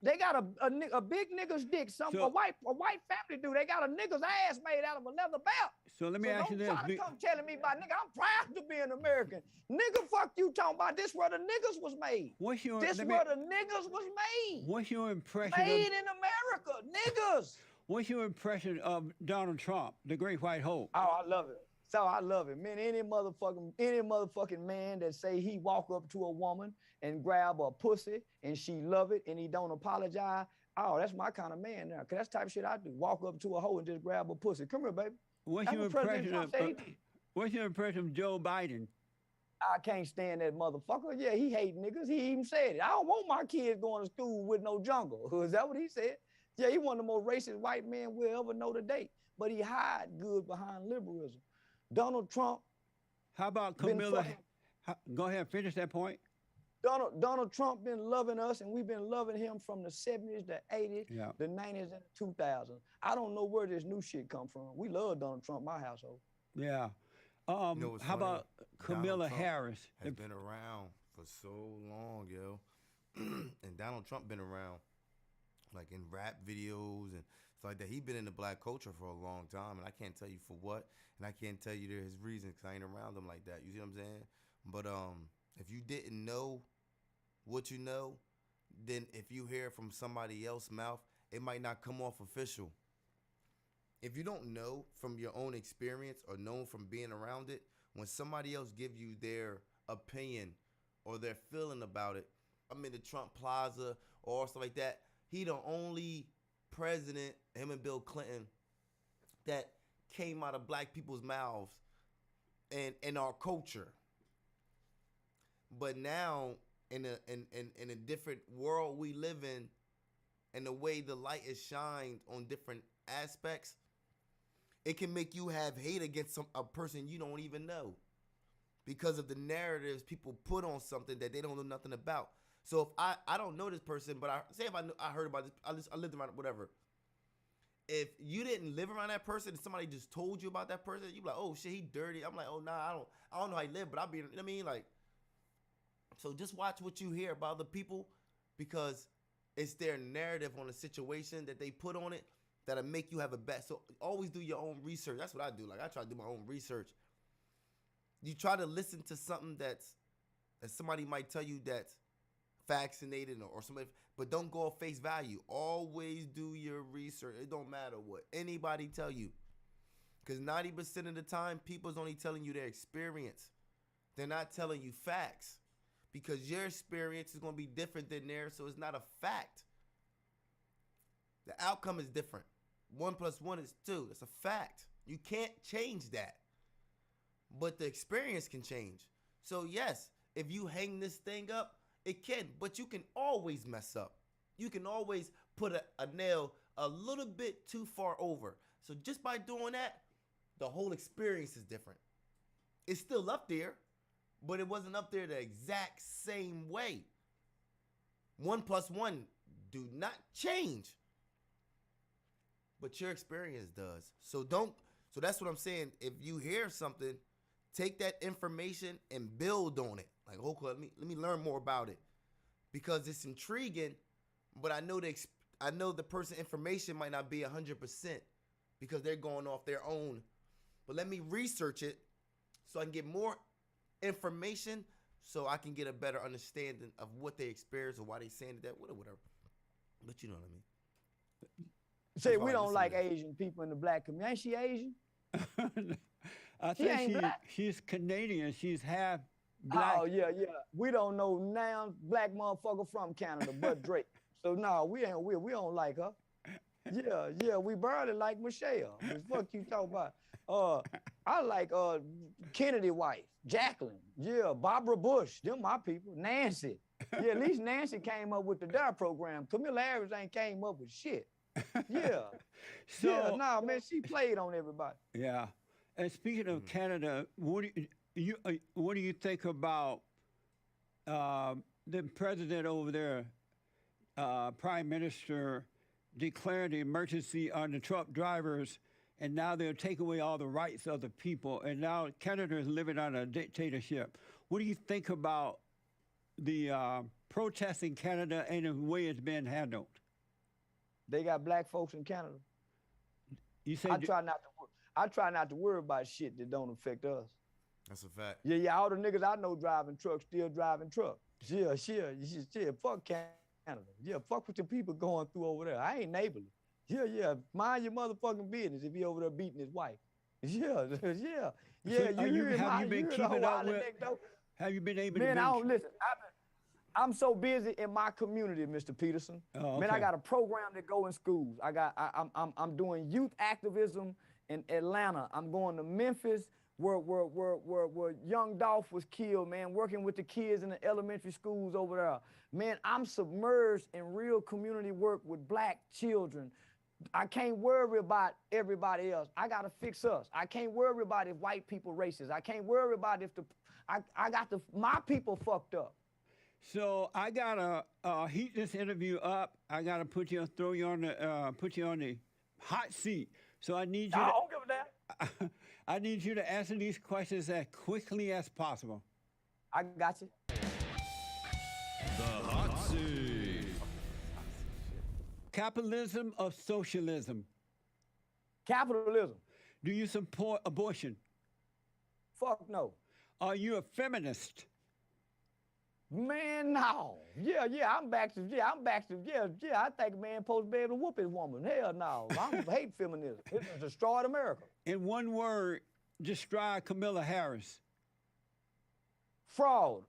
They got a big nigga's dick. A white family do. They got a nigga's ass made out of a leather belt. So let me ask you this. Don't try to come telling me about nigga. I'm proud to be an American. Nigga, fuck you talking about. This where the niggas was made. Where the niggas was made. What's your impression? Made in America, niggas. What's your impression of Donald Trump, the Great White Hope? Oh, I love it. So I love it, man. Any motherfucking man that say he walk up to a woman and grab a pussy and she love it and he don't apologize. Oh, that's my kind of man now. Cause that's the type of shit I do. Walk up to a hoe and just grab a pussy. Come here, baby. What's your impression of Joe Biden? I can't stand that motherfucker. Yeah, he hate niggas. He even said it. I don't want my kids going to school with no jungle. Is that what he said? Yeah, he one of the most racist white men we'll ever know today. But he hide good behind liberalism. Donald Trump. How about Camilla? Go ahead, finish that point. Donald Trump been loving us, and we've been loving him from the 70s, the 80s, the 90s, and the 2000s. I don't know where this new shit come from. We love Donald Trump, my household. Yeah. How about Camilla Harris? Has been around for so long, yo. And Donald Trump been around, like in rap videos and stuff like that. He been in the black culture for a long time, and I can't tell you for what, and I can't tell you his reasons because I ain't around him like that. You see what I'm saying? But if you didn't know what you know, then if you hear it from somebody else's mouth, it might not come off official. If you don't know from your own experience or know from being around it when somebody else give you their opinion or their feeling about it, I'm in the Trump Plaza or stuff like that, he the only president, him and Bill Clinton, that came out of black people's mouths and in our culture. But now in a different world we live in, and the way the light is shined on different aspects, it can make you have hate against a person you don't even know because of the narratives people put on something that they don't know nothing about. So if I don't know this person, but I heard about this, I lived around it, whatever. If you didn't live around that person and somebody just told you about that person, you be like, oh shit, he dirty. I'm like, oh nah, I don't know how he live, but I'll be, you know what I mean? Like, so just watch what you hear about the people, because it's their narrative on the situation that they put on it that'll make you have a bet. So always do your own research. That's what I do. Like, I try to do my own research. You try to listen to something that somebody might tell you that's vaccinated or somebody, but don't go off face value. Always do your research. It don't matter what anybody tell you, because 90% of the time, people's only telling you their experience. They're not telling you facts, because your experience is going to be different than theirs, so it's not a fact. The outcome is different. 1 + 1 is 2. It's a fact. You can't change that. But the experience can change. So yes, if you hang this thing up, it can, but you can always mess up. You can always put a nail a little bit too far over. So just by doing that, the whole experience is different. It's still up there, but it wasn't up there the exact same way. 1 + 1 do not change, but your experience does. So that's what I'm saying. If you hear something, take that information and build on it. Like, okay, let me learn more about it, because it's intriguing. But I know the person information might not be 100% because they're going off their own. But let me research it so I can get more information, so I can get a better understanding of what they experience or why they saying that, whatever. But you know what I mean. Say That's why we I don't listen like to it. Asian people in the black community. Ain't she Asian? I She think ain't black. she's Canadian. She's half black. Oh yeah. We don't know now black motherfucker from Canada, but Drake. So no, we don't like her. Yeah, we barely like Michelle. What the fuck you talking about? I like Kennedy wife, Jacqueline. Yeah, Barbara Bush. Them my people. Nancy. Yeah, at least Nancy came up with the DARE program. Camilla Harris ain't came up with shit. Yeah. So Man, she played on everybody. yeah. And speaking of Canada, what do you think about the president over there, Prime Minister, declared the emergency on the truck drivers, and now they'll take away all the rights of the people, and now Canada is living on a dictatorship. What do you think about the protests in Canada and the way it's been handled? They got black folks in Canada. You say I try not to worry about shit that don't affect us. That's a fact. Yeah, all the niggas I know driving trucks still driving trucks. Yeah, fuck Canada. Yeah, fuck what the people going through over there. I ain't neighborly. Yeah, mind your motherfucking business if he over there beating his wife. Yeah. So Have you been keeping up with? Have you been able to? Man, I don't listen. I'm so busy in my community, Mr. Peterson. Oh, Man, I okay. got a program that go in schools. I'm doing youth activism in Atlanta. I'm going to Memphis, where young Dolph was killed, man, working with the kids in the elementary schools over there. Man, I'm submerged in real community work with black children. I can't worry about everybody else. I gotta fix us. I can't worry about if white people racist. I can't worry about if my people fucked up. So I gotta heat this interview up. I gotta put you on the hot seat. So I need you. I don't give a damn. I need you to answer these questions as quickly as possible. I got you. The hot seat. Capitalism or socialism? Capitalism. Do you support abortion? Fuck no. Are you a feminist? Man, no. Yeah, I'm back to, I think a man supposed to be able to whoop his woman. Hell no. I hate feminism. It destroyed America. In one word, describe Camilla Harris. Fraud.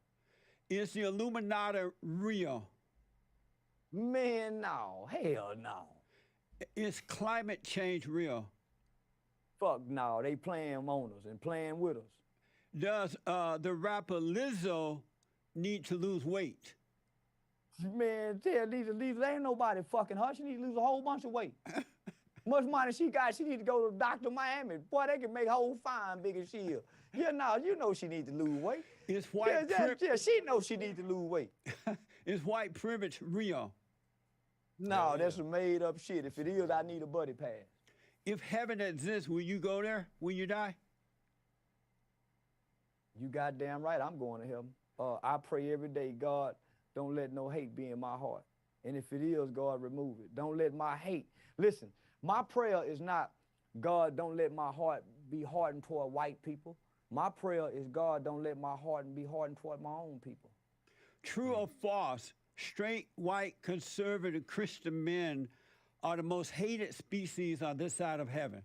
Is the Illuminati real? Man, no. Hell no. Is climate change real? Fuck no. They playing on us and playing with us. Does the rapper Lizzo need to lose weight? Man, tell Lisa, ain't nobody fucking her. She need to lose a whole bunch of weight. Much money she got, she need to go to Dr. Miami. Boy, they can make whole fine big as she is. Yeah, no, you know she need to lose weight. Is white She knows she need to lose weight. is white privilege real? No, Yeah, that's yeah. some made up shit. If it is, I need a buddy pass. If heaven exists, will you go there when you die? You goddamn right, I'm going to heaven. I pray every day, God, don't let no hate be in my heart. And if it is, God, remove it. Don't let my hate. Listen, my prayer is not, God, don't let my heart be hardened toward white people. My prayer is, God, don't let my heart be hardened toward my own people. True or false? Straight, white, conservative Christian men are the most hated species on this side of heaven.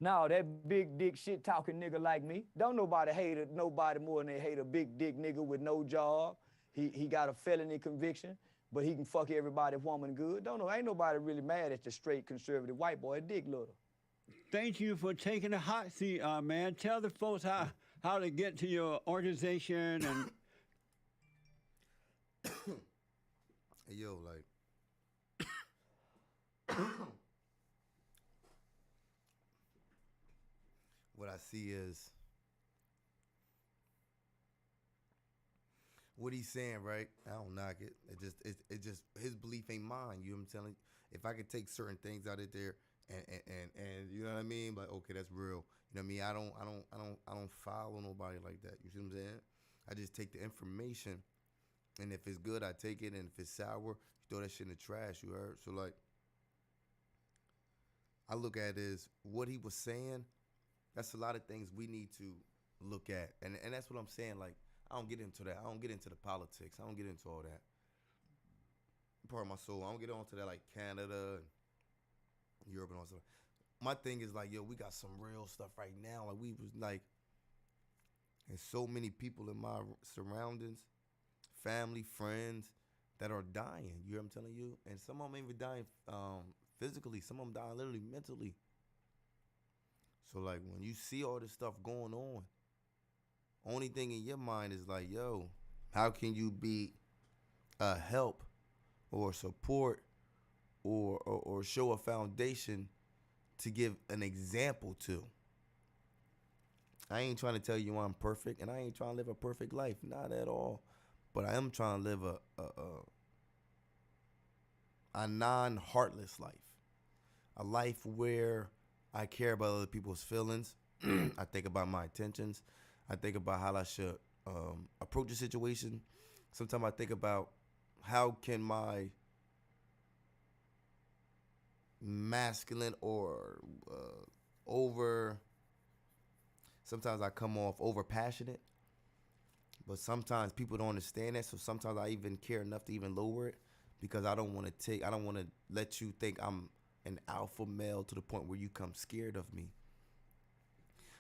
Now, that big dick shit talking nigga like me, don't nobody hate nobody more than they hate a big dick nigga with no job. He got a felony conviction, but he can fuck everybody woman good. Ain't nobody really mad at the straight conservative white boy, dick little. Thank you for taking the hot seat, man. Tell the folks how to get to your organization and Hey, yo, like, what I see is what he's saying, right? I don't knock it. It just his belief ain't mine. You know what I'm telling you? If I could take certain things out of there and you know what I mean? Like, okay, that's real. You know what I mean? I don't follow nobody like that. You see what I'm saying? I just take the information, and if it's good, I take it, and if it's sour, you throw that shit in the trash. You heard? So like, I look at it as what he was saying. That's a lot of things we need to look at, and that's what I'm saying. Like, I don't get into that. I don't get into the politics. I don't get into all that. Part of my soul. I don't get onto that like Canada and Europe and all stuff. My thing is like, yo, we got some real stuff right now. Like, we was like, and so many people in my surroundings, family, friends, that are dying. You know what I'm telling you? And some of them even dying physically. Some of them dying literally mentally. So like, when you see all this stuff going on, only thing in your mind is like, yo, how can you be a help or support or show a foundation to give an example to? I ain't trying to tell you I'm perfect, and I ain't trying to live a perfect life, not at all. But I am trying to live a non-heartless life, a life where I care about other people's feelings. I think about my intentions. I think about how I should approach a situation. Sometimes I think about how can my masculine or sometimes I come off over passionate, but sometimes people don't understand that. So sometimes I even care enough to even lower it, because I don't want to let you think I'm an alpha male to the point where you come scared of me.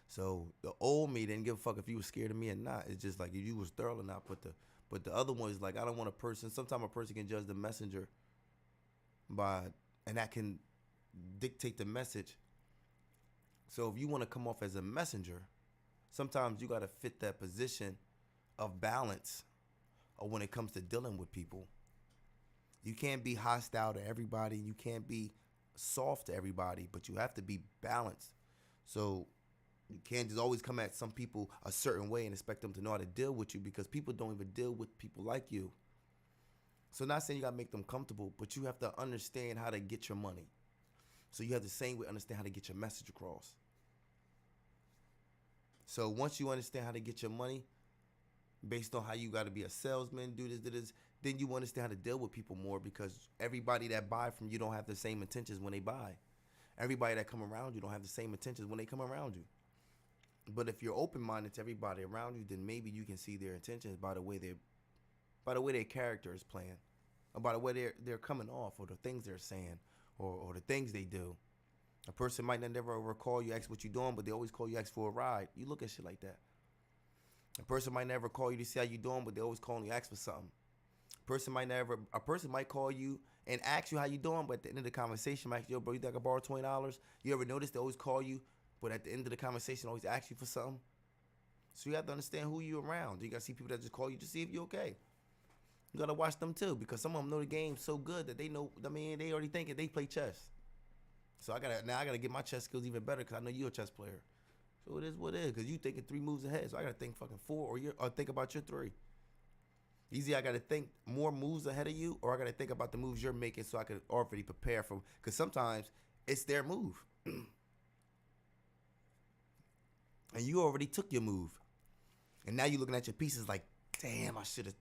So the old me didn't give a fuck if you was scared of me or not. It's just like if you was thorough or not. But the other one is like, I don't want a person. Sometimes a person can judge the messenger and that can dictate the message. So if you want to come off as a messenger, sometimes you got to fit that position of balance, or when it comes to dealing with people. You can't be hostile to everybody. You can't be soft to everybody, but you have to be balanced. So you can't just always come at some people a certain way and expect them to know how to deal with you, because people don't even deal with people like you. So not saying you got to make them comfortable, but you have to understand how to get your money. So you have the same way understand how to get your message across. So once you understand how to get your money, based on how you got to be a salesman, do this, then you understand how to deal with people more, because everybody that buy from you don't have the same intentions when they buy. Everybody that come around you don't have the same intentions when they come around you. But if you're open-minded to everybody around you, then maybe you can see their intentions by the way their character is playing, or by the way they're coming off, or the things they're saying, or the things they do. A person might not never recall you, ask what you're doing, but they always call you, ask for a ride. You look at shit like that. A person might never call you to see how you doing, but they always call you ask for something. A person might call you and ask you how you doing, but at the end of the conversation, ask you, yo, bro, you think I can borrow $20? You ever notice they always call you, but at the end of the conversation, always ask you for something? So you have to understand who you're around. You got to see people that just call you to see if you're okay. You got to watch them too, because some of them know the game so good that they know, I mean, they already thinking they play chess. So I gotta get my chess skills even better because I know you're a chess player. So it is what it is, because you thinking 3 moves ahead. So I gotta think fucking 4 or think about your 3. Easy, I gotta think more moves ahead of you, or I gotta think about the moves you're making so I can already prepare for. Because sometimes it's their move, and you already took your move, and now you're looking at your pieces like, damn, I should have.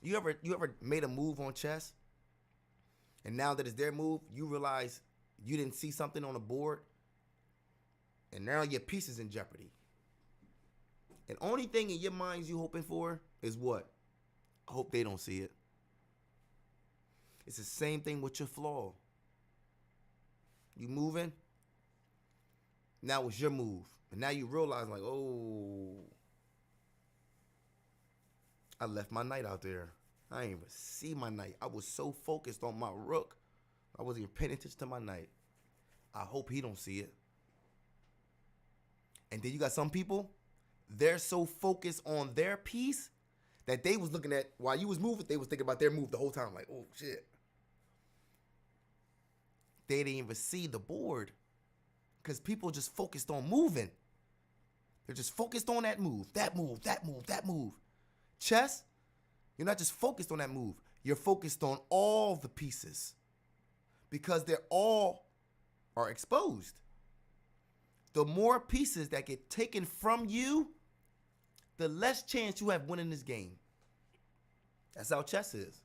You ever made a move on chess, and now that it's their move, you realize you didn't see something on the board, and now your piece is in jeopardy. And only thing in your minds you hoping for is what? I hope they don't see it. It's the same thing with your flaw. You moving, now it's your move. And now you realize like, oh, I left my knight out there. I didn't even see my knight. I was so focused on my rook, I wasn't even paying attention to my knight. I hope he don't see it. And then you got some people, they're so focused on their piece that they was looking at, while you was moving, they was thinking about their move the whole time. Like, oh, shit. They didn't even see the board because people just focused on moving. They're just focused on that move, that move, that move, that move. Chess, you're not just focused on that move. You're focused on all the pieces because they're all are exposed. The more pieces that get taken from you, the less chance you have winning this game. That's how chess is.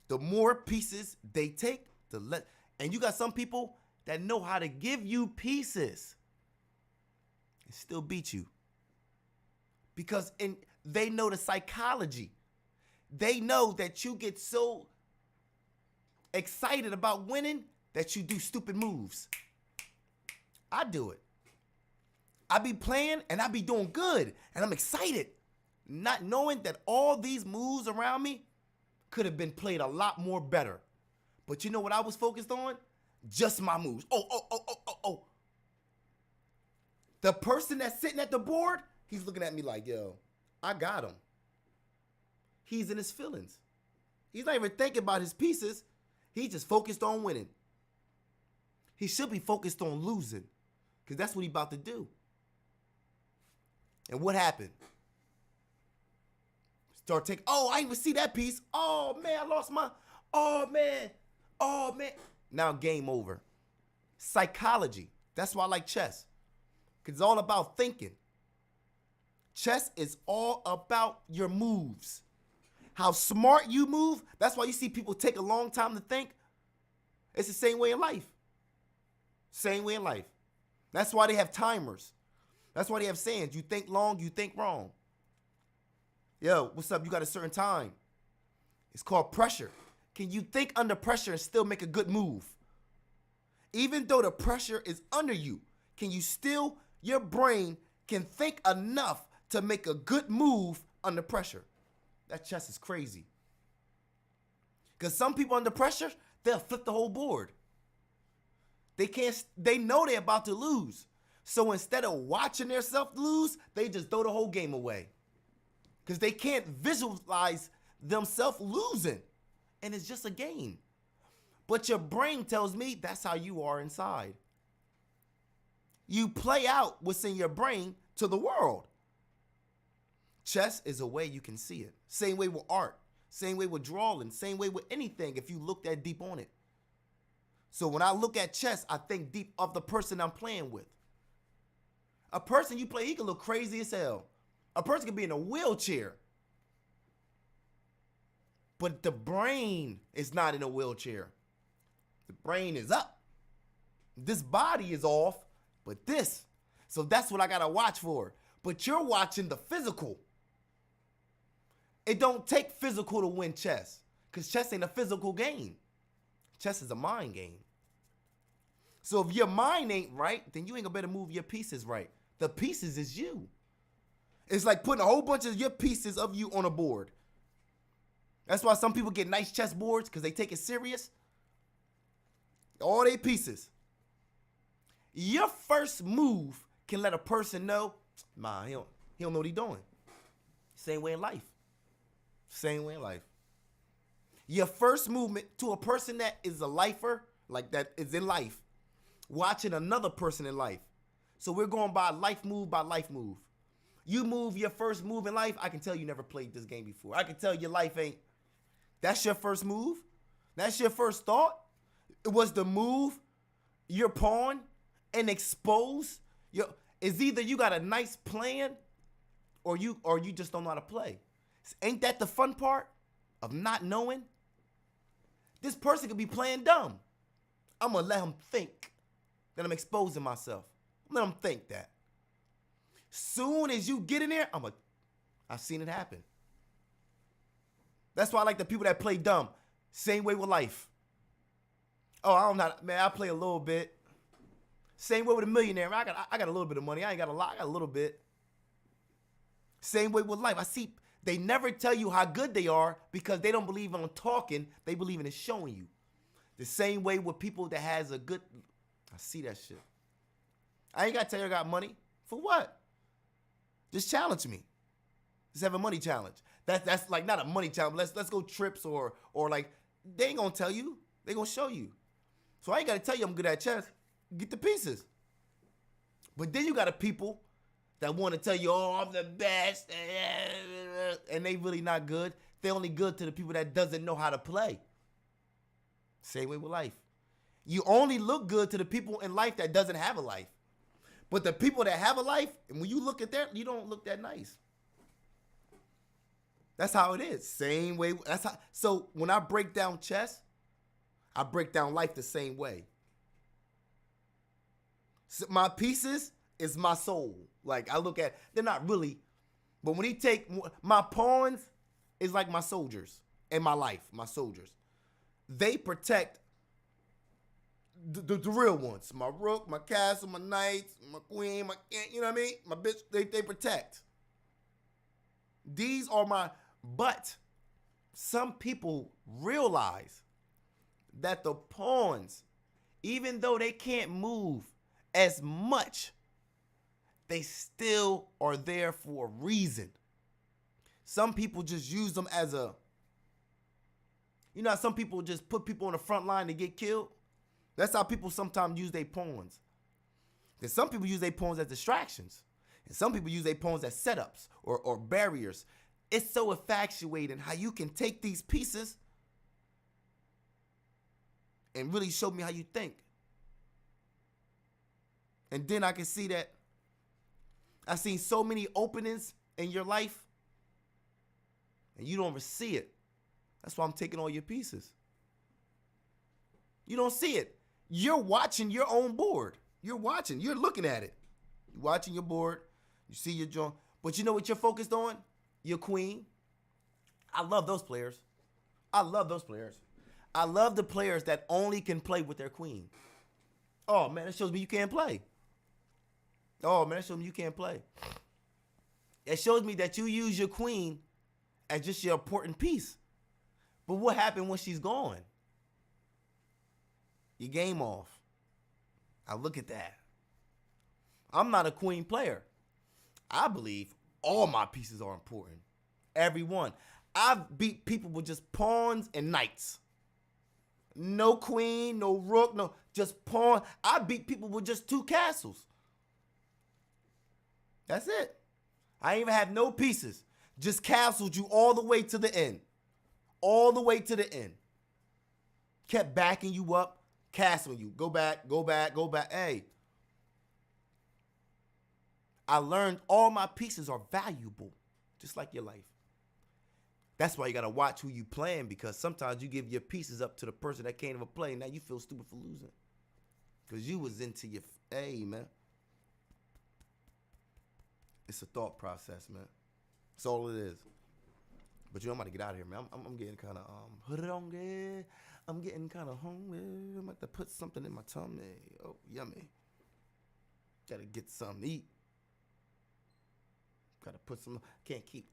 The more pieces they take, the less. And you got some people that know how to give you pieces and still beat you. Because they know the psychology. They know that you get so excited about winning that you do stupid moves. I do it. I be playing and I be doing good and I'm excited, not knowing that all these moves around me could have been played a lot more better. But you know what I was focused on? Just my moves. Oh. The person that's sitting at the board, he's looking at me like, yo, I got him. He's in his feelings. He's not even thinking about his pieces. He's just focused on winning. He should be focused on losing because that's what he's about to do. And what happened? Start taking, oh, I didn't even see that piece. Oh, man, I lost my, oh, man. Now game over. Psychology. That's why I like chess. Because it's all about thinking. Chess is all about your moves. How smart you move. That's why you see people take a long time to think. It's the same way in life. Same way in life. That's why they have timers. That's why they have sayings. You think long, you think wrong. Yo, what's up? You got a certain time. It's called pressure. Can you think under pressure and still make a good move? Even though the pressure is under you, can you still, your brain can think enough to make a good move under pressure? That chess is crazy. Because some people under pressure, they'll flip the whole board. They know they're about to lose. So instead of watching themselves lose, they just throw the whole game away. Because they can't visualize themselves losing. And it's just a game. But your brain tells me that's how you are inside. You play out what's in your brain to the world. Chess is a way you can see it. Same way with art. Same way with drawing. Same way with anything if you look that deep on it. So when I look at chess, I think deep of the person I'm playing with. A person you play, he can look crazy as hell. A person can be in a wheelchair. But the brain is not in a wheelchair. The brain is up. This body is off, but this. So that's what I got to watch for. But you're watching the physical. It don't take physical to win chess. Because chess ain't a physical game. Chess is a mind game. So if your mind ain't right, then you ain't gonna better move your pieces right. The pieces is you. It's like putting a whole bunch of your pieces of you on a board. That's why some people get nice chess boards because they take it serious. All they pieces. Your first move can let a person know, he don't know what he's doing. Same way in life. Same way in life. Your first movement to a person that is a lifer, like that is in life, watching another person in life. So we're going by life move by life move. You move your first move in life, I can tell you never played this game before. I can tell your life ain't. That's your first move. That's your first thought. It was the move your pawn and expose your. It's either you got a nice plan or you just don't know how to play. Ain't that the fun part of not knowing? This person could be playing dumb. I'm going to let him think that I'm exposing myself. Let him think that. Soon as you get in there, I've seen it happen. That's why I like the people that play dumb. Same way with life. Oh, I play a little bit. Same way with a millionaire. I got a little bit of money. I ain't got a lot. I got a little bit. Same way with life. I see they never tell you how good they are because they don't believe in talking. They believe in showing you. The same way with people that has a good. I see that shit. I ain't got to tell you I got money. For what? Just challenge me. Just have a money challenge. That's like not a money challenge. Let's go trips or like they ain't gonna tell you. They gonna show you. So I ain't gotta tell you I'm good at chess. Get the pieces. But then you got a people that want to tell you, oh, I'm the best, and they really not good. They only good to the people that doesn't know how to play. Same way with life. You only look good to the people in life that doesn't have a life. But the people that have a life, and when you look at that, you don't look that nice. That's how it is. Same way. So when I break down chess, I break down life the same way. So my pieces is my soul. Like I look at, they're not really, but when he take my pawns is like my soldiers in my life, my soldiers. They protect the real ones. My rook, my castle, my knights, my queen, you know what I mean? My bitch, they protect. These are my, but some people realize that the pawns, even though they can't move as much, they still are there for a reason. Some people just use them as a, you know how some people just put people on the front line to get killed? That's how people sometimes use their pawns. Then some people use their pawns as distractions. And some people use their pawns as setups or barriers. It's so infatuating how you can take these pieces and really show me how you think. And then I can see that I've seen so many openings in your life and you don't ever see it. That's why I'm taking all your pieces. You don't see it. You're watching your own board. You're watching. You're looking at it. You're watching your board. You see your joint. But you know what you're focused on? Your queen. I love those players. I love those players. I love the players that only can play with their queen. Oh, man, that shows me you can't play. Oh, man, that shows me you can't play. It shows me that you use your queen as just your important piece. But what happened when she's gone? Your game off. I look at that. I'm not a queen player. I believe all my pieces are important. Every one. I've beat people with just pawns and knights. No queen, no rook, no, just pawn. I beat people with just 2 castles. That's it. I ain't even have no pieces. Just castled you all the way to the end. All the way to the end. Kept backing you up, castling you. Go back, go back, go back. Hey. I learned all my pieces are valuable, just like your life. That's why you got to watch who you playing, because sometimes you give your pieces up to the person that can't even play. Now you feel stupid for losing because you was into your, hey, man. It's a thought process, man. That's all it is. But you know, I'm about to get out of here, man. I'm getting kind of hooded on there. I'm getting kind of hungry. I'm about to put something in my tummy. Oh, yummy. Got to get something to eat. Gotta put some. Can't keep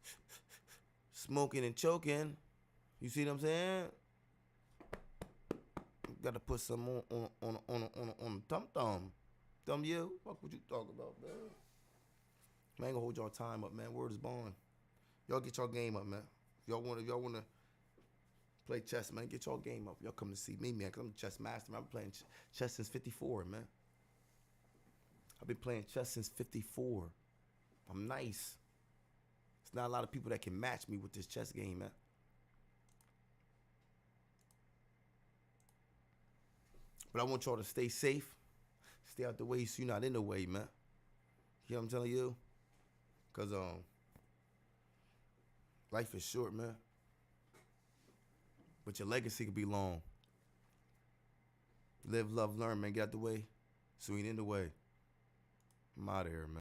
smoking and choking. You see what I'm saying? Gotta put some on the tum. Thumb you. What would you talk about, man? Man, I ain't gonna hold y'all time up, man. Word is born. Y'all get y'all game up, man. If y'all wanna play chess, man, get y'all game up. Y'all come to see me, man, because I'm a chess master, man. I've been playing chess since 54, man. I've been playing chess since 54. I'm nice. There's not a lot of people that can match me with this chess game, man. But I want y'all to stay safe. Stay out the way so you're not in the way, man. You know what I'm telling you? Because life is short, man. But your legacy could be long. Live, love, learn, man. Get out the way so you ain't in the way. I'm out of here, man.